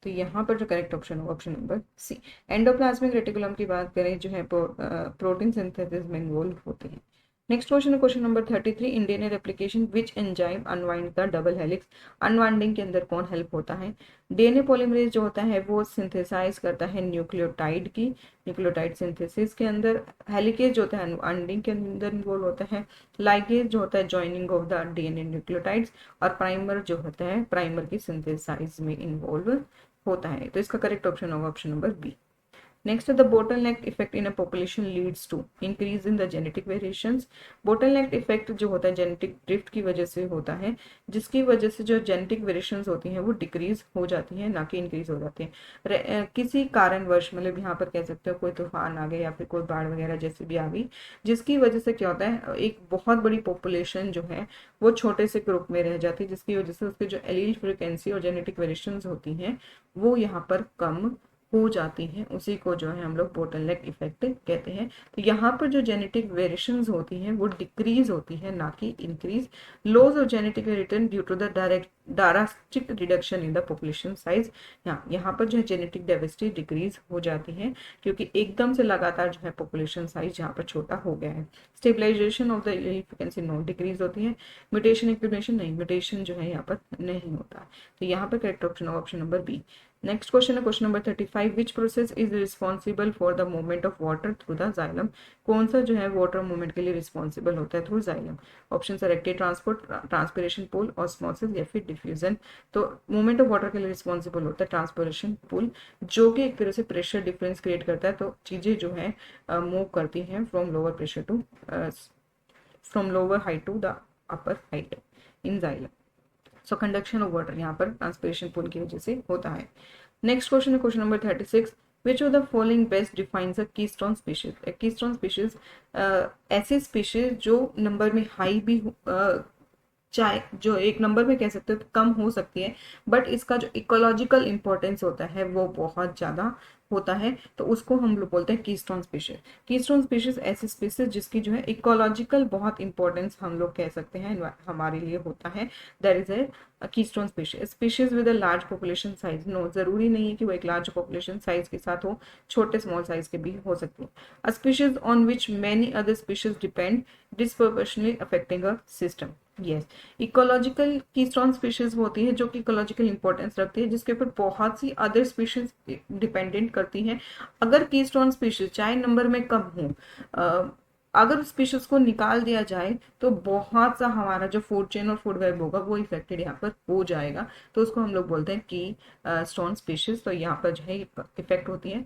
तो यहाँ पर जो करेक्ट ऑप्शन होगा option number C. Endoplasmic reticulum की बात करें जो है प्रोटीन सिंथेसिस में इन्वॉल्व होते हैं। नेक्स्ट क्वेश्चन है question number 33, in DNA replication which enzyme unwind the double helix. Unwinding के अंदर कौन हेल्प होता है? डीएनए पॉलीमरेज जो होता है वो सिंथेसाइज करता है न्यूक्लियोटाइड की, न्यूक्लियोटाइड सिंथेसिस के अंदर। हेलिकेज जो होता है अनवाइंडिंग के अंदर इन्वॉल्व होता है। लाइगेज जो होता है joining of the DNA nucleotides, और प्राइमर जो होता है प्राइमर की सिंथेसाइज में इन्वॉल्व होता है। तो इसका करेक्ट ऑप्शन होगा option number B. Next the bottleneck effect in a population leads to increase in the genetic variations. Bottleneck effect जो होता है जेनेटिक ड्रिफ्ट की वजह से होता है, जिसकी वजह से जो जेनेटिक वेरिएशंस होती हैं वो डिक्रीज हो जाती हैं, ना कि इंक्रीज हो जाती हैं। किसी कारणवश, मतलब यहाँ पर कह सकते हो कोई तूफान आ गया या फिर कोई बाढ़ वगैरह जैसे भी आ गई, जिसकी वजह से क्या होता है एक बहुत बड़ी पॉपुलेशन जो है वो छोटे से ग्रुप में रह जाती है, जिसकी वजह से उसकी जो एलील फ्रिक्वेंसी और जेनेटिक वेरिएशंस होती हैं वो यहाँ पर कम हो जाती हैं। उसी को जो है हम लोग बोटलनेक इफेक्ट कहते हैं। तो यहाँ पर जो जेनेटिक वेरिएशंस होती हैं वो डिक्रीज होती है, ना कि increase. Loss of genetic return due to the drastic reduction in the population size. यहाँ पर जो है जेनेटिक डाइवर्सिटी डिक्रीज हो जाती है, क्योंकि एकदम से लगातार जो है पॉपुलेशन साइज यहाँ पर छोटा हो गया है। Stabilization of the frequency no decrease होती है। म्यूटेशन एक्टिवेशन नहीं, म्यूटेशन जो है यहाँ पर नहीं होता। तो यहाँ पर करेक्ट ऑप्शन होगा option number B. Next question है question number 35, which process is responsible for the movement of water through the xylem. कौन सा जो है वाटर मूवमेंट के लिए रिस्पॉन्सिबल होता है through xylem? Option are active transport, transpiration pull, osmosis या फिर डिफ्यूजन। तो मूवमेंट ऑफ वाटर के लिए रिस्पॉन्सिबल होता है ट्रांसपिरेशन पूल, जो कि एक तरह से प्रेशर डिफरेंस क्रिएट करता है, तो चीजें जो है मूव करती हैं from lower pressure to from lower height to the upper height in xylem. So conduction of water यहाँ पर ट्रांसपिरेशन पूल की वजह से होता है। नेक्स्ट क्वेश्चन है question number 36, which of the following best defines a keystone species. Keystone species ऐसी species जो नंबर में हाई भी चाहे जो एक नंबर में कह सकते हो तो कम हो सकती है, बट इसका जो इकोलॉजिकल इंपॉर्टेंस होता है वो बहुत ज्यादा होता है, तो उसको हम लोग बोलते हैं कीस्टोन स्पीशीज। कीस्टोन स्पीशीज ऐसी स्पीशीज जिसकी जो है इकोलॉजिकल बहुत इंपॉर्टेंस हम लोग कह सकते हैं हमारे लिए होता है, that is a keystone species. Species with a large population size, no जरूरी नहीं है कि वो एक लार्ज पॉपुलेशन साइज के साथ हो, छोटे स्मॉल साइज के भी हो सकते हैं। A species on which many other species depend disproportionately affecting a system. Yes, ecological keystone species होती है जो कि इकोलॉजिकल इंपॉर्टेंस रखती है, जिसके ऊपर बहुत सी अदर स्पीशीज डिपेंडेंट करती हैं। अगर कीस्टोन स्पीशीज चाहे नंबर में कम हो, अगर उस स्पीशीज को निकाल दिया जाए तो बहुत सा हमारा जो फूड चेन और फूड वेब होगा वो इफेक्टेड यहाँ पर हो जाएगा, तो उसको हम लोग बोलते हैं कि स्टोन स्पीशीज। तो यहाँ पर जो है इफेक्ट होती है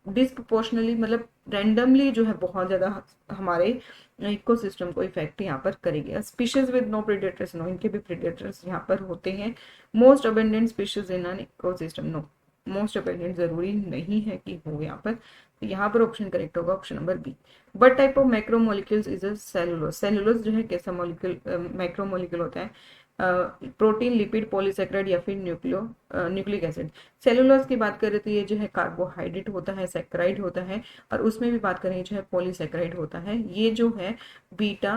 डिस्प्रपोर्शनली, मतलब रैंडमली जो है बहुत ज्यादा हमारे इकोसिस्टम को इफेक्ट यहाँ पर करेगी। Species with no predators, no, इनके भी प्रेडेटर्स यहाँ पर होते हैं। Most abundant species in an ecosystem, no, most abundant जरूरी नहीं है कि हो यहाँ पर। यहाँ पर ऑप्शन करेक्ट होगा option number B. But type of macromolecules is a cellulose. Cellulose जो है कैसा मॉलिक्यूल मैक्रोमोलिक्यूल होता है? प्रोटीन, लिपिड, पॉलीसेक्राइड या फिर न्यूक्लिक एसिड। सेलुलोज की बात करें तो ये जो है कार्बोहाइड्रेट होता है, सेक्राइड होता है, और उसमें भी बात करें जो है पॉलीसेक्राइड होता है। ये जो है बीटा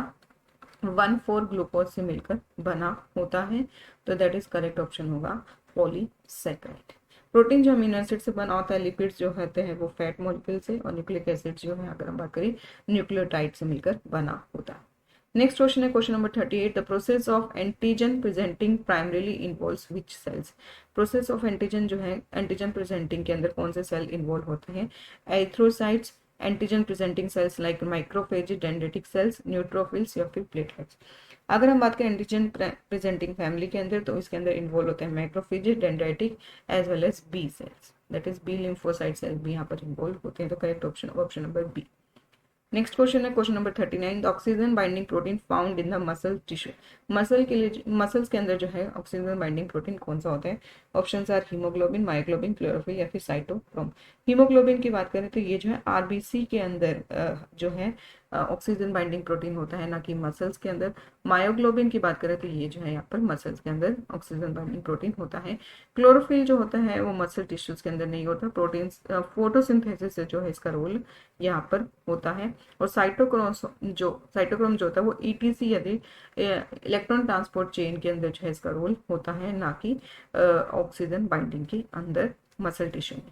1,4 ग्लूकोज से मिलकर बना होता है, तो दैट इज करेक्ट ऑप्शन होगा पॉलीसेक्राइड। प्रोटीन जो अमीनो एसिड से बना होता है, लिपिड्स जो होते हैं वो फैट मॉलिक्यूल से, और न्यूक्लिक एसिड जो है अगर हम बात करें न्यूक्लियोटाइड से मिलकर बना होता है। नेक्स्ट क्वेश्चन है question number 38, the process of antigen presenting primarily involves which cells. Process of antigen जो है एंटीजन प्रेजेंटिंग के अंदर कौन से सेल इन्वॉल्व होते हैं? Erythrocytes, antigen presenting sales like macrophage, dendritic cells, neutrophils या फिर प्लेटलेट्स। अगर हम बात करें एंटीजन प्रेजेंटिंग फैमिली के अंदर, तो इसके अंदर इन्वॉल्व होते हैं macrophage, dendritic as well as B cells, that is B lymphocyte cells भी यहाँ पर इन्वॉल्व होते हैं, तो correct option option number B. Next question है question number 39, the oxygen binding protein found in the muscle tissue. Muscle के लिए, muscles के अंदर जो है ऑक्सीजन बाइंडिंग प्रोटीन कौन सा होता है? Options are haemoglobin, myoglobin, chlorophyll या फिर साइटोक्रोम। हीमोग्लोबिन की बात करें तो ये जो है आरबीसी के अंदर जो है ऑक्सीजन बाइंडिंग प्रोटीन होता है, ना कि मसल्स के अंदर। मायोग्लोबिन की बात करें तो ये जो है यहाँ पर मसल्स के अंदर ऑक्सीजन बाइंडिंग प्रोटीन होता है। क्लोरोफिल जो होता है वो मसल टिश्यूज के अंदर नहीं होता। प्रोटीन फोटोसिंथेसिस से जो है इसका रोल यहाँ पर होता है। और साइटोक्रोम जो होता है वो ईटीसी यदि इलेक्ट्रॉन ट्रांसपोर्ट चेन के अंदर जो है इसका रोल होता है, ना कि ऑक्सीजन बाइंडिंग के अंदर मसल टिश्यू में।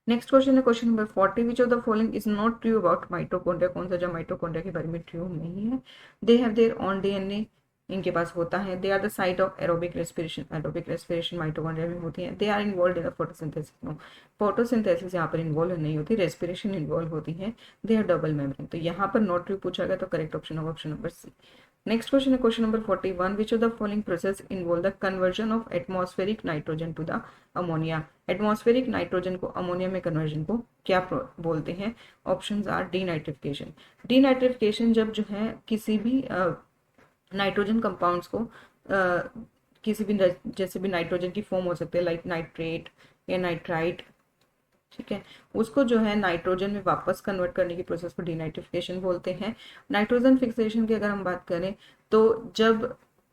नेक्स्ट क्वेश्चन है question number 40, which of the following is not true about mitochondria. कौन सा जो माइटोकॉन्ड्रिया के बारे में ट्रू नहीं है? They have their own DNA, इनके पास होता है। They are the site of aerobic respiration, aerobic respiration mitochondria में होती है। They are involve in the photosynthesis, no, photosynthesis यहाँ पर इन्वॉल्व नहीं होती, रेस्पिरेशन इन्वॉल्व होती है। दे आर डबल मेम्ब्रेन, तो यहाँ पर नॉट ट्रू पूछा गया, तो करेक्ट ऑप्शन होगा option number C. Next question है question number 41, which of the following process involve the conversion of atmospheric nitrogen to the ammonia. Atmospheric nitrogen को ammonia में कन्वर्जन को क्या बोलते हैं? Options are denitrification. डीनाइट्रिफिकेशन जब जो है किसी भी नाइट्रोजन कंपाउंड्स को किसी भी, जैसे भी नाइट्रोजन की फॉर्म हो सकते हैं लाइक नाइट्रेट या नाइट्राइट, ठीक है, उसको जो है नाइट्रोजन में वापस कन्वर्ट करने की प्रोसेस को डीनाइट्रिफिकेशन बोलते हैं। नाइट्रोजन फिक्सेशन की अगर हम बात करें तो जब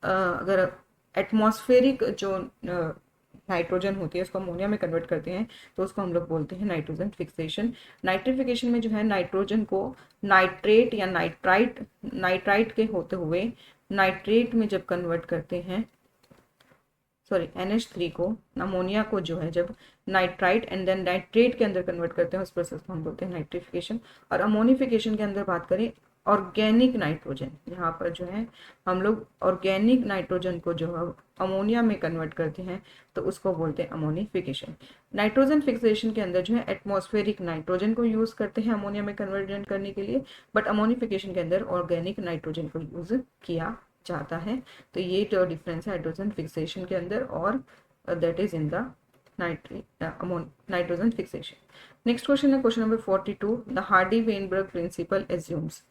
अगर एटमॉस्फेरिक जो नाइट्रोजन होती है उसको अमोनिया में कन्वर्ट करते हैं तो उसको हम लोग बोलते हैं नाइट्रोजन फिक्सेशन। नाइट्रिफिकेशन में जो है नाइट्रोजन को नाइट्रेट या नाइट्राइट के होते हुए नाइट्रेट में जब कन्वर्ट करते हैं, सॉरी NH3 को, अमोनिया को जो है जब नाइट्राइट एंड देन नाइट्रेट के अंदर कन्वर्ट करते हैं उस प्रोसेस को हम बोलते हैं नाइट्रिफिकेशन। और अमोनिफिकेशन के अंदर बात करें ऑर्गेनिक नाइट्रोजन, यहाँ पर जो है हम लोग ऑर्गेनिक नाइट्रोजन को जो है अमोनिया में कन्वर्ट करते हैं तो उसको बोलते हैं अमोनिफिकेशन। नाइट्रोजन फिक्सेशन के अंदर जो है एटमॉस्फेरिक नाइट्रोजन को यूज करते हैं अमोनिया में कन्वर्जन करने के लिए, बट अमोनिफिकेशन के अंदर ऑर्गेनिक नाइट्रोजन को यूज किया जाता है। तो ये जो डिफरेंस है हाइड्रोजन फिक्सेशन के अंदर और that is in the nitrogen fixation. Next question है question number 42, the Hardy Weinberg principle assumes.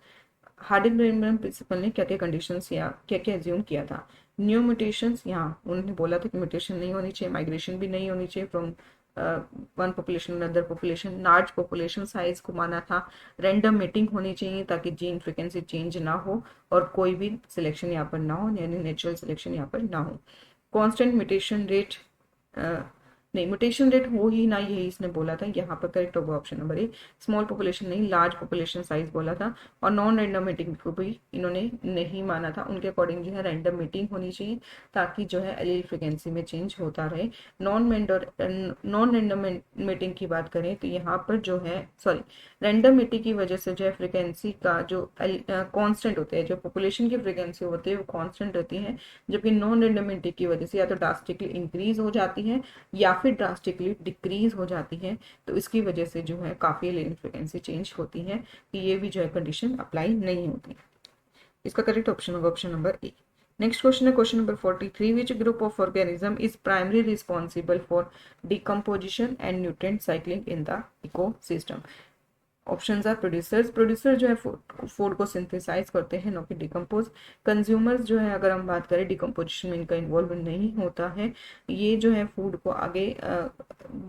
Hardy Weinberg principle ने क्या क्या कंडीशंस या क्या क्या एज्यूम किया था? न्यू म्यूटेशंस, यहाँ उन्होंने बोला था कि म्यूटेशन नहीं होनी चाहिए, माइग्रेशन भी नहीं होनी चाहिए from one population other population, large population size को माना था, रैंडम मीटिंग होनी चाहिए ताकि जीन फ्रिक्वेंसी चेंज ना हो और कोई भी सिलेक्शन यहाँ पर ना हो, यानी नेचुरल सिलेक्शन यहाँ पर ना हो। कांस्टेंट म्यूटेशन रेट, नहीं म्यूटेशन रेट हो ही ना, यही इसने बोला था, यहाँ पर करेक्ट होगा ऑप्शन नंबर ए। स्मॉल पॉपुलेशन नहीं, लार्ज पॉपुलेशन साइज बोला था। और नॉन रैंडम मीटिंग को भी इन्होंने नहीं माना था, उनके अकॉर्डिंग जो है रैंडम मीटिंग होनी चाहिए ताकि जो है एलील फ्रिक्वेंसी में चेंज होता रहे। नॉन रैंडम मीटिंग की बात करें तो यहाँ पर जो है, सॉरी, रैंडम मीटिंग की वजह से जो है फ्रिक्वेंसी का जो कांस्टेंट होते हैं, जो पॉपुलेशन की फ्रिक्वेंसी होती है वो कांस्टेंट रहती है, जबकि नॉन रैंडम मीटिंग की वजह से या तो ड्रास्टिकली इंक्रीज हो जाती है या काफ़ी ड्रास्टिकली डिक्रीज हो जाती है, तो इसकी वजह से जो है काफ़ी एलियन फ्रिक्वेंसी चेंज होती है, कि ये भी जो है कंडीशन अप्लाई नहीं होती। इसका करेक्ट ऑप्शन होगा option number A. Next question है question number 43, which group of organism is primary responsible for decomposition and nutrient cycling in the ecosystem. Options are producers, producer जो है फूड को synthesise करते हैं, नो कि decompose. Consumers जो है अगर हम बात करें डिकम्पोजिशन में इनका इन्वॉल्व नहीं होता है, ये जो है फूड को आगे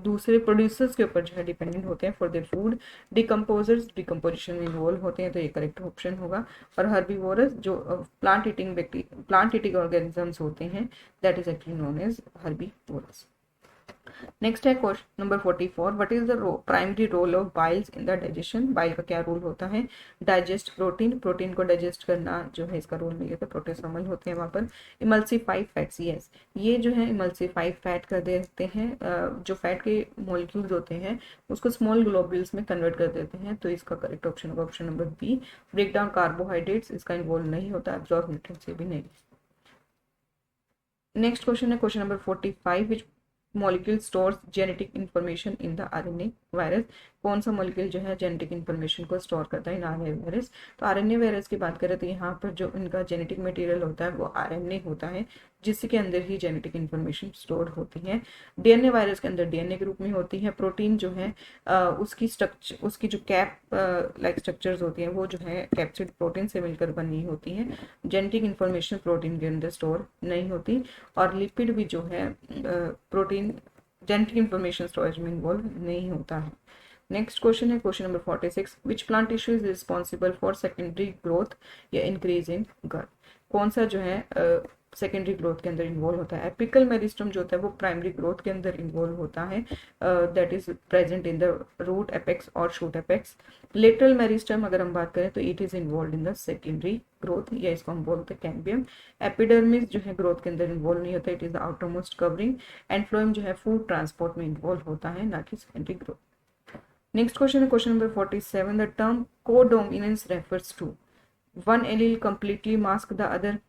दूसरे प्रोड्यूसर्स के ऊपर जो है डिपेंडेंट होते हैं for their food. Decomposers decomposition में इन्वॉल्व होते हैं, तो ये करेक्ट ऑप्शन होगा। और हर्बीवोरस जो प्लांट ईटिंग ऑर्गेनिजम्स होते हैं, that is actually known as herbivores. Next है question number 44, what is the primary role of biles in the digestion. Bile का क्या रोल होता है, डाइजेस्ट प्रोटीन, प्रोटीन को डाइजेस्ट करना जो है इसका रोल नहीं होता, प्रोटेसोमल होते हैं वहाँ पर। इमल्सिफाइड फैट्स, यस ये जो है इमल्सिफाइड फैट कर देते हैं, जो फैट के मॉलिक्यूल्स होते हैं उसको स्मॉल ग्लोब्यूल्स में कन्वर्ट कर देते हैं, तो इसका करेक्ट ऑप्शन होगा option number B. Break down carbohydrates, इसका इन्वॉल्व नहीं होता, एब्जॉर्ब न्यूट्रिएंट्स से भी नहीं। नेक्स्ट क्वेश्चन है question number 45, which molecule stores genetic information in the RNA virus. कौन सा मॉलिक्यूल जो है जेनेटिक इंफॉर्मेशन को स्टोर करता है इन आरएनए वायरस। तो आरएनए वायरस की बात करें तो यहाँ पर जो इनका जेनेटिक मटेरियल होता है वो आरएनए होता है, जिसके अंदर ही जेनेटिक इंफॉर्मेशन स्टोर होती है। डीएनए वायरस के अंदर डीएनए के रूप में होती है। प्रोटीन जो है उसकी जो कैप लाइक स्ट्रक्चर्स होती हैं वो जो है कैप्सिड प्रोटीन से मिलकर बनी होती है। जेनेटिक इंफॉर्मेशन प्रोटीन के अंदर स्टोर नहीं होती। और लिपिड भी जो है प्रोटीन जेनेटिक इंफॉर्मेशन स्टोरेज में इन्वॉल्व नहीं होता है। नेक्स्ट क्वेश्चन है question number 46, which plant tissue is responsible for secondary growth या इंक्रीज इन गर्थ। कौन सा जो है सेकेंडरी ग्रोथ के अंदर इन्वॉल्व होता है। एपिकल मेरिस्टम जो होता है वो प्राइमरी ग्रोथ के अंदर इन्वॉल्व होता है, that is present in the root apex और शूट एपेक्स। लेटरल मेरिस्टम अगर हम बात करें तो it is involve in the secondary growth, या इसको हम बोलते हैं कैम्बियम। एपिडर्मिस जो है ग्रोथ के अंदर इन्वॉल्व नहीं होता, it is the outermost covering. And phloem जो है फूड ट्रांसपोर्ट में इन्वॉल्व होता है, ना कि सेकेंडरी ग्रोथ। नेक्स्ट क्वेश्चन है question number 47, the term codominance refers to one allele completely mask the other,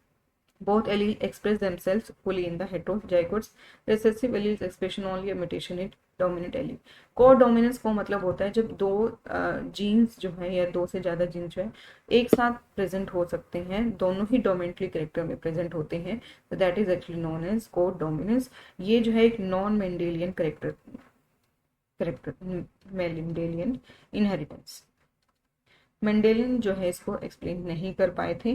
both alleles express themselves fully in the heterozygotes, recessive alleles expression only a mutation in dominant allele। Codominance को मतलब होता है जब दो jeans जो है या दो से ज्यादा जीन्स जो है एक साथ प्रेजेंट हो सकते हैं, दोनों ही डोमिनेंटली कैरेक्टर में प्रेजेंट होते हैं, तो that is actually known as codominance. ये जो है एक non Mendelian character Mendelian inheritance. Mendelian जो है इसको एक्सप्लेन नहीं कर पाए थे।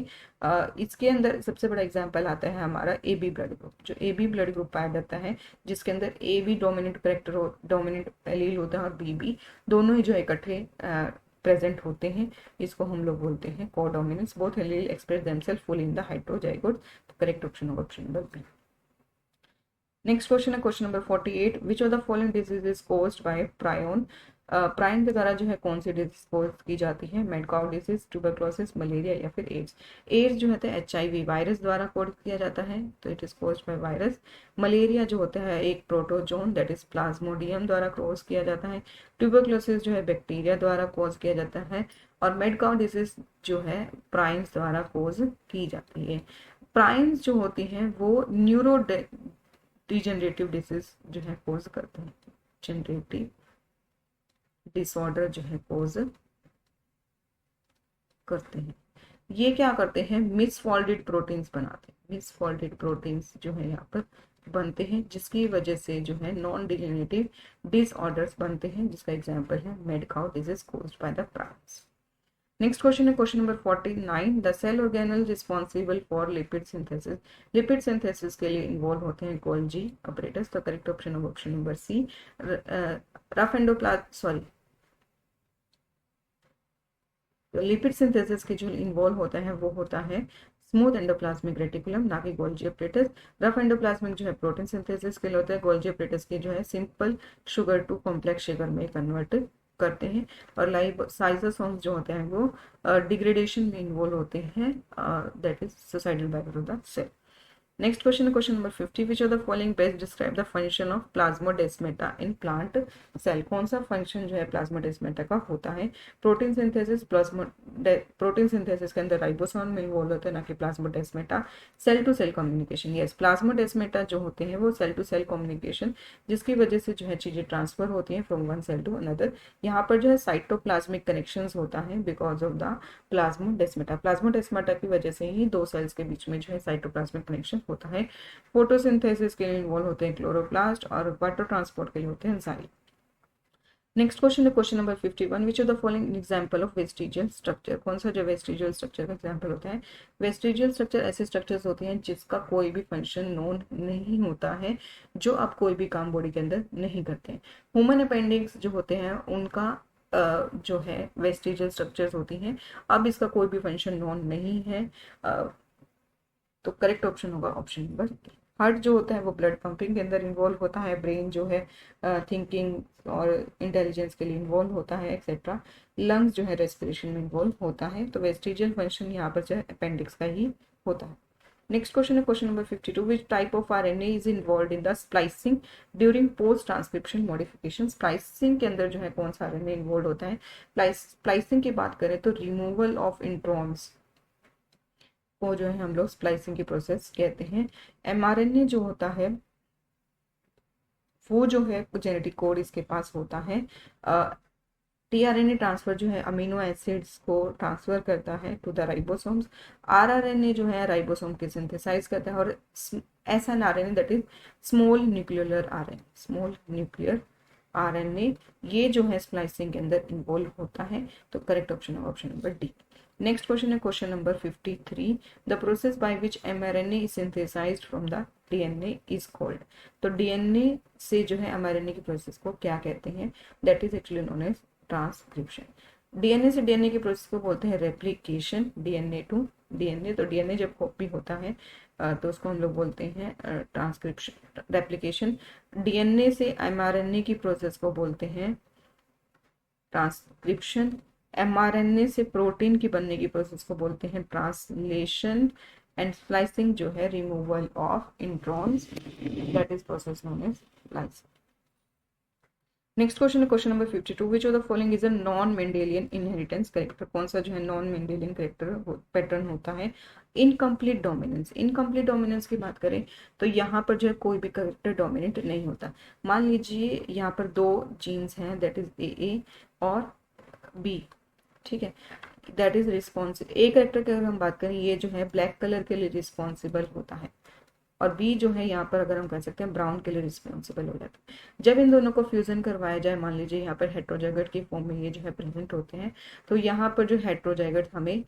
इसके अंदर सबसे बड़ा एग्जांपल आता है हमारा ए बी ब्लड ग्रुप। जो ए बी ब्लड ग्रुप पाया जाता है जिसके अंदर A B dominant character dominant allele होता है और बी बी दोनों ही जो इकट्ठे प्रेजेंट होते हैं, इसको हम लोग बोलते हैं codominance. Both allele express themselves full in the heterozygote, तो करेक्ट ऑप्शन होगा option number B. Next question है question number 48, which of the following disease is caused by prion. Prion के द्वारा जो है कौन सी डिजीज कोज की जाती है, mad cow disease, tuberculosis, malaria या फिर एड्स। एड्स जो है HIV वायरस द्वारा कोड किया जाता है, तो it is caused by virus. Malaria जो होता है एक प्रोटोजोन दैट इज प्लाज्मोडियम द्वारा कोज किया जाता है। ट्यूबरक्लोसिस जो है बैक्टीरिया द्वारा कोज किया जाता है। और मेड काउ डिजीज जो है प्राइन्स द्वारा कोज की जाती है। प्राइन्स जो होती हैं वो न्यूरो डिजेनरेटिव डिजीज जो है कोज करते हैं, जनरेटिव डिसऑर्डर जो है कोज करते हैं। ये क्या करते हैं, मिसफोल्डेड प्रोटीन्स बनाते हैं। मिसफोल्डेड प्रोटीन्स जो है यहाँ पर बनते हैं, जिसकी वजह से जो है नॉन डिजेनरेटिव डिसऑर्डर्स बनते हैं, जिसका एग्जांपल है mad cow disease caused by the prions. Next question है question number 49, the cell organelle responsible for lipid synthesis. Lipid synthesis के लिए इन्वॉल्व होते हैं गोल्जी अपरेटस, तो करेक्ट ऑप्शन होगा option number C. Rough endoplasm lipid synthesis के जो involve होता है वो होता है स्मूथ एंडोप्लाज्मिक रेटिकुलम, ना कि गोल्जी अपरेटस। रफ एंडोप्लाज्मिक जो है प्रोटीन सिंथेसिस के लिए होता है। गोल्जी अपरेटस के जो है simple sugar to complex sugar में कन्वर्ट करते हैं। और लाइसोसोम्स जो होते हैं वो डिग्रेडेशन में इन्वॉल्व होते हैं, दैट इज सुसाइडल बाइपर of the cell. Next question है question number 50, which of the following best describe the function of plasmodesmata in plant cell. कौन सा फंक्शन जो है प्लाज्मोडेस्माटा का होता है, प्रोटीन सिंथेसिस, प्रोटीन सिंथेसिस के अंदर राइबोसोम में इन्वॉल्व होते हैं, ना कि plasmodesmata. Cell to cell communication, yes plasmodesmata जो होते हैं वो सेल टू सेल कम्युनिकेशन, जिसकी वजह से जो है चीजें ट्रांसफर होती हैं from one cell to another. यहाँ पर जो है साइटोप्लाज्मिक कनेक्शंस होता है because of the plasmodesmata. Plasmodesmata की वजह से ही दो सेल्स के बीच में जो है साइटोप्लाज्मिक कनेक्शन होता है। फोटोसिंथेसिस के लिए इन्वॉल्व होते हैं क्लोरोप्लास्ट, और वाटर ट्रांसपोर्ट के लिए होते हैं एंजाइम। नेक्स्ट क्वेश्चन है question number 51, which of the following example of vestigial structure. कौन सा जो वेस्टिजियल स्ट्रक्चर का एग्जांपल होता है? वेस्टिजियल स्ट्रक्चर ऐसे स्ट्रक्चर्स होते हैं जिसका कोई भी फंक्शन नोन नहीं होता है, जो आप कोई भी काम बॉडी के अंदर नहीं करते हैं। ह्यूमन अपेंडिक्स जो होते हैं उनका जो है वेस्टिजियल स्ट्रक्चर्स होती हैं। अब इसका कोई भी फंक्शन नोन नहीं है, तो करेक्ट ऑप्शन होगा ऑप्शन नंबर। हार्ट जो होता है वो ब्लड पंपिंग के अंदर इन्वॉल्व होता है। ब्रेन जो है थिंकिंग और इंटेलिजेंस के लिए इन्वॉल्व होता है एक्सेट्रा। लंग्स जो है रेस्पिरेशन में इन्वॉल्व होता है। तो वेस्टिजियल फंक्शन यहाँ पर जो है अपेंडिक्स का ही होता है। नेक्स्ट क्वेश्चन है question number 52, which type of RNA is involve in the splicing during post transcription modification. Splicing के अंदर जो है कौन सा आरएनए इन्वॉल्व होता है? स्प्लाइसिंग की बात करें तो रिमूवल ऑफ इंट्रॉन्स को जो है हम लोग स्प्लाइसिंग की प्रोसेस कहते हैं। एमआरएनए जो होता है वो जो है जेनेटिक कोड इसके पास होता है। टीआरएनए ट्रांसफर जो है अमीनो एसिड्स को ट्रांसफर करता है टू द राइबोसोम्स। आरआरएनए जो है राइबोसोम के सिंथेसाइज करता है। और snRNA that is small nuclear RNA, small nuclear RNA, ये जो है स्प्लाइसिंग के अंदर इन्वॉल्व होता है। तो करेक्ट ऑप्शन है option number D. Next question है question number 53, the process by which mRNA is synthesized from the DNA is called. तो डीएनए से जो है एमआरएनए की प्रोसेस को क्या कहते हैं? That is actually known as transcription. DNA से डीएनए की प्रोसेस को बोलते हैं रेप्लिकेशन, डीएनए टू डीएनए। तो डीएनए जब कॉपी होता है तो उसको हम लोग बोलते हैं ट्रांसक्रिप्शन, रेप्लिकेशन। डीएनए से एमआरएनए की प्रोसेस को बोलते हैं ट्रांसक्रिप्शन। एमआरएनए से प्रोटीन की बनने की प्रोसेस को बोलते हैं ट्रांसलेशन। एंड स्प्लाइसिंग जो है removal of introns, that is process known as splicing. Next question है question number 52, which of the following is a non Mendelian inheritance character. कौन सा जो है नॉन मेंडेलियन कैरेक्टर पैटर्न होता है? Incomplete dominance. इनकम्प्लीट डोमिनेंस की बात करें तो यहाँ पर जो है कोई भी कैरेक्टर डोमिनेंट नहीं होता। मान लीजिए यहाँ पर दो जीन्स हैं, दैट इज ए और बी, ठीक है, that is responsible. A character की अगर हम बात करें, ये जो है ब्लैक कलर के लिए रिस्पॉन्सिबल होता है, और बी जो है यहाँ पर अगर हम कह सकते हैं ब्राउन के लिए रिस्पॉन्सिबल हो जाता है। जब इन दोनों को फ्यूजन करवाया जाए, मान लीजिए यहाँ पर हेट्रोजाइगोट की फॉर्म में ये जो है प्रेजेंट होते हैं, तो यहाँ पर जो हेट्रोजाइगोट हमें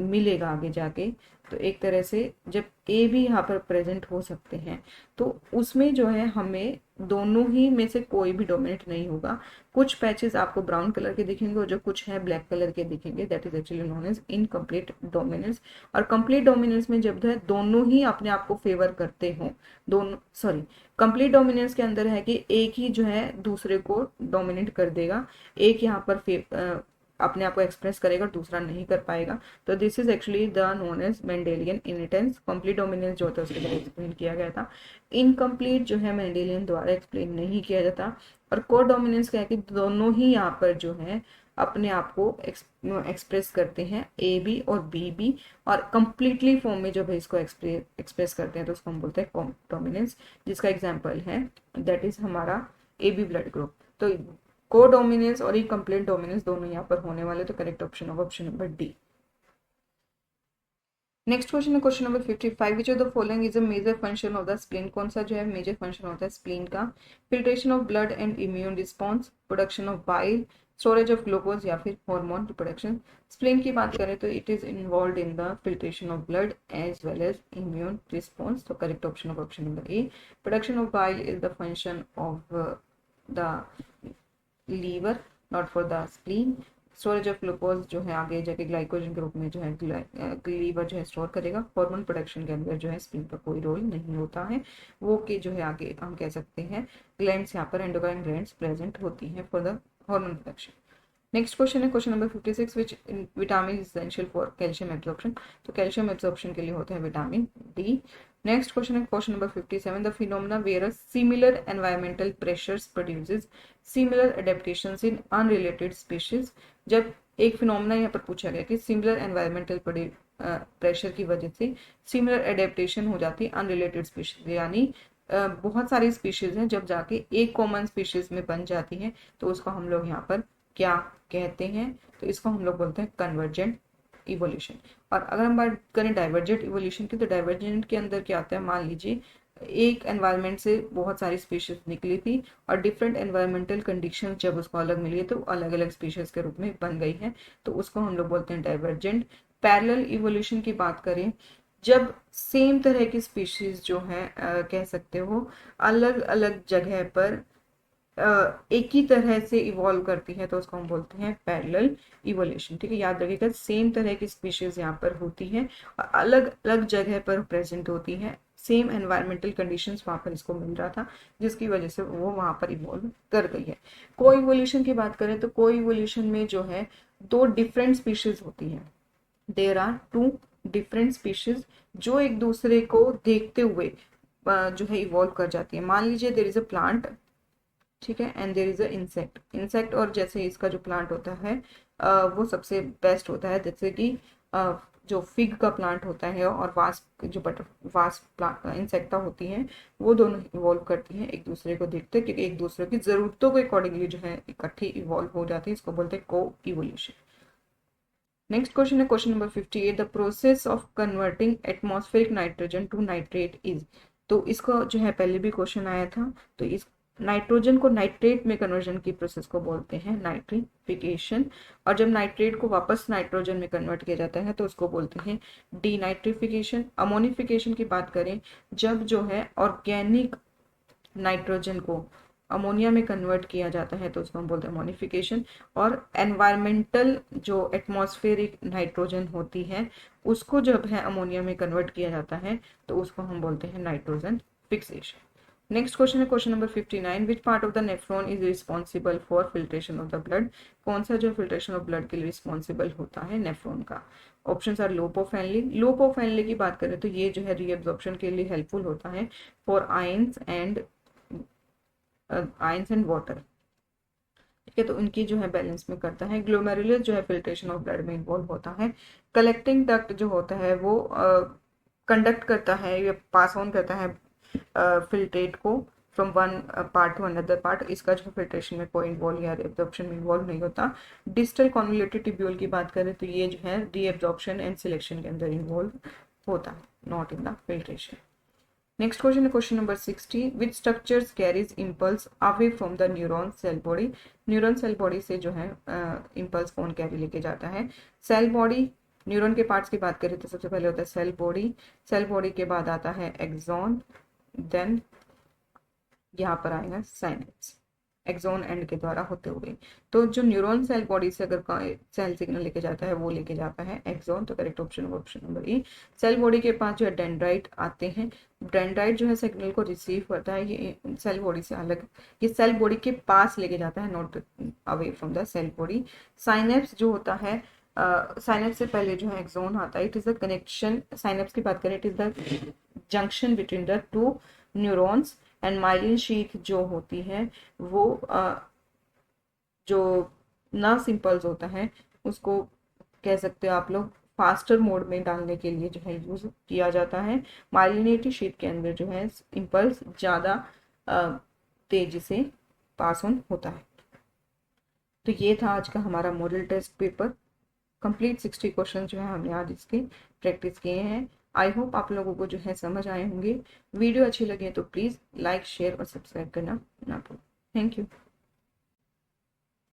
मिलेगा आगे जाके। तो एक तरह से जब ए भी यहाँ पर प्रेजेंट हो सकते हैं, तो उसमें जो है हमें दोनों ही में से कोई भी डोमिनेट नहीं होगा। कुछ पैचेस आपको ब्राउन कलर के दिखेंगे और जो कुछ है ब्लैक कलर के दिखेंगे, that is actually known as incomplete dominance. और कंप्लीट डोमिनेंस में जब है दोनों ही अपने आप को फेवर करते हो, दोनों सॉरी कंप्लीट डोमिनेंस के अंदर है कि एक ही जो है दूसरे को डोमिनेट कर देगा, एक यहाँ पर अपने आप को एक्सप्रेस करेगा, दूसरा नहीं कर पाएगा। तो this is actually the known as Mendelian inheritance. Complete dominance जो होता है उसके द्वारा एक्सप्लेन किया गया था। इनकम्प्लीट जो है मेंडेलियन द्वारा एक्सप्लेन नहीं किया जाता। और को डोमिनेंस क्या है कि दोनों ही यहाँ पर जो है अपने आप को एक्सप्रेस करते हैं, ए बी और बी बी, और कंप्लीटली फॉर्म में जब इसको एक्सप्रेस करते हैं तो उसको हम बोलते हैं डोमिनेंस, जिसका एग्जांपल है दैट इज हमारा ए बी ब्लड ग्रुप। तो को डोमिनेंस और इनकम्प्लीट डोमिनेंस दोनों यहाँ पर होने वाले, तो करेक्ट ऑप्शन होगा option number D. Next question है question number 55, which of the following is a major function of the spleen. कौन सा जो है मेजर फंक्शन होता है स्प्लीन का? Filtration of blood and immune response, production of bile, storage of glucose, या फिर हार्मोन प्रोडक्शन। स्प्लीन की बात करें तो it is involve in the filtration of blood as well as immune response. तो correct option of option number A. Production of bile is the function of the liver, not for the spleen. Storage of glucose जो है आगे जाके glycogen के रूप में जो है लीवर जो है स्टोर करेगा। हार्मोन प्रोडक्शन के अंदर जो है स्प्लीन का कोई रोल नहीं होता है, वो कि जो है आगे हम कह सकते हैं ग्लैंड्स, यहाँ पर एंडोक्राइन ग्लैंड्स प्रेजेंट होती हैं for the hormone production. Next question है question number 56, which vitamin is essential for calcium absorption. तो कैल्शियम एब्जॉर्प्शन के लिए होता है विटामिन डी। नेक्स्ट क्वेश्चन है question number 57, the phenomena where a similar environmental pressures produces similar adaptations in unrelated species. जब एक phenomena यहाँ पर पूछा गया कि सिमिलर एनवायरमेंटल प्रेशर की वजह से सिमिलर एडेप्टेशन हो जाती है अनरिलेटेड स्पीशीज, यानी बहुत सारी स्पीशीज हैं, जब जाके एक कॉमन स्पीशीज में बन जाती हैं तो उसको हम लोग यहाँ पर क्या कहते हैं, तो इसको हम लोग बोलते हैं कन्वर्जेंट इवोल्यूशन। और अगर हम बात करें डाइवर्जेंट इवोल्यूशन की, तो डाइवर्जेंट के अंदर क्या आता है, मान लीजिए एक एनवायरनमेंट से बहुत सारी स्पीशीज निकली थी और डिफरेंट एनवायरमेंटल कंडीशन जब उसको अलग मिली है तो अलग अलग स्पीशीज के रूप में बन गई है, तो उसको हम लोग बोलते हैं डाइवर्जेंट। पैरेलल इवोल्यूशन की बात करें, जब सेम तरह की स्पीशीज जो है कह सकते हो अलग अलग जगह पर एक ही तरह से इवॉल्व करती है तो उसको हम बोलते हैं पैरेलल इवोल्यूशन। ठीक है, याद रखिएगा सेम तरह की स्पीशीज यहाँ पर होती हैं और अलग अलग जगह पर प्रेजेंट होती हैं, सेम एनवायरमेंटल कंडीशंस वहाँ पर इसको मिल रहा था जिसकी वजह से वो वहाँ पर इवॉल्व कर गई है। को इवोल्यूशन की बात करें तो को इवोल्यूशन में जो है दो डिफरेंट स्पीशीज होती हैं, there are two different species जो एक दूसरे को देखते हुए जो है इवॉल्व कर जाती है। मान लीजिए देयर इज अ प्लांट, ठीक है, and there is a insect. Insect और जैसे इसका जो प्लांट होता है वो सबसे बेस्ट होता है, जैसे कि जो फिग का प्लांट होता है और वास्प जो वास्प इंसेक्टा होती हैं वो दोनों इवॉल्व करती हैं एक दूसरे को देखते, क्योंकि एक दूसरे की जरूरतों के अकॉर्डिंगली जो है इकट्ठी इवॉल्व हो जाती है, इसको बोलते हैं को इवोल्यूशन। नेक्स्ट क्वेश्चन है question number 58, the process of converting atmospheric nitrogen to nitrate is. तो इसको जो है पहले भी क्वेश्चन आया था, तो इस नाइट्रोजन को नाइट्रेट में कन्वर्जन की प्रोसेस को बोलते हैं नाइट्रिफिकेशन, और जब नाइट्रेट को वापस नाइट्रोजन में कन्वर्ट किया जाता है तो उसको बोलते हैं डीनाइट्रिफिकेशन। अमोनिफिकेशन की बात करें, जब जो है ऑर्गेनिक नाइट्रोजन को अमोनिया में कन्वर्ट किया जाता है तो उसको हम बोलते हैं अमोनिफिकेशन। और एनवायरमेंटल जो एटमॉस्फेरिक नाइट्रोजन होती है उसको जब है अमोनिया में कन्वर्ट किया जाता है तो उसको हम बोलते हैं नाइट्रोजन फिक्सेशन। नेक्स्ट क्वेश्चन है question number 59, which part of the nephron is responsible for filtration of the blood. कौन सा जो फिल्ट्रेशन ऑफ ब्लड के लिए रिस्पॉन्सिबल होता है नेफ्रॉन का। ऑप्शंस आर लोप ऑफ हेनली। लोप ऑफ हेनली की बात करें तो ये जो है रीअब्जॉर्प्शन के लिए हेल्पफुल होता है फॉर आयंस एंड वाटर। ठीक है, तो उनकी जो है बैलेंस में करता है। ग्लोमेरुलस जो है फिल्ट्रेशन ऑफ ब्लड में इन्वॉल्व होता है। कलेक्टिंग डक्ट जो होता है वो कंडक्ट करता है या पास ऑन करता है फिल्ट्रेट को from one part two another part, इसका जो फिल्ट्रेशन में कोई इन्वॉल्व या रिएब्जॉर्प्शन में इन्वॉल्व नहीं होता। डिस्टल कॉन्वोल्यूटेड ट्यूब्यूल की बात करें तो ये जो है रिएब्जॉर्प्शन एंड सिलेक्शन के अंदर इन्वॉल्व होता है, not in the filtration. Next question है question number 60, which structures carries impulse away from the neuron cell body. Neuron cell body से जो है इम्पल्स कौन कैरी लेके जाता है। सेल बॉडी, न्यूरॉन के पार्ट्स की बात करें तो सबसे पहले होता है सेल बॉडी। सेल बॉडी के बाद आता है एक्सॉन, देन यहाँ पर आएगा साइनेप्स, एक्सॉन एंड के द्वारा होते हुए। तो जो न्यूरॉन सेल बॉडी से अगर सेल सिग्नल लेके जाता है वो लेके जाता है एक्सॉन, तो करेक्ट ऑप्शन होगा option number A. Cell body के पास जो है डेंड्राइट आते हैं। डेंड्राइट जो है सिग्नल को रिसीव करता है, ये सेल बॉडी से अलग, ये सेल बॉडी के पास लेके जाता है, not away from the cell body. Synapse जो होता है, साइनेप्स से पहले जो है एक्सॉन आता है, it is the connection. Synapse की बात करें, it is the junction between the two neurons. And myelin sheath जो होती है वो जो नर्व इम्पल्स होता है उसको कह सकते हो आप लोग फास्टर मोड में डालने के लिए जो है यूज किया जाता है। माइलिनेटिव शीथ के अंदर जो है इम्पल्स ज़्यादा तेजी से पास ऑन होता है। तो ये था आज का हमारा model test paper. Complete 60 question जो है हमने आज इसके प्रैक्टिस किए हैं। आई होप आप लोगों को जो है समझ आए होंगे। वीडियो अच्छी लगे तो प्लीज़ लाइक शेयर और सब्सक्राइब करना ना भूलें। Thank you.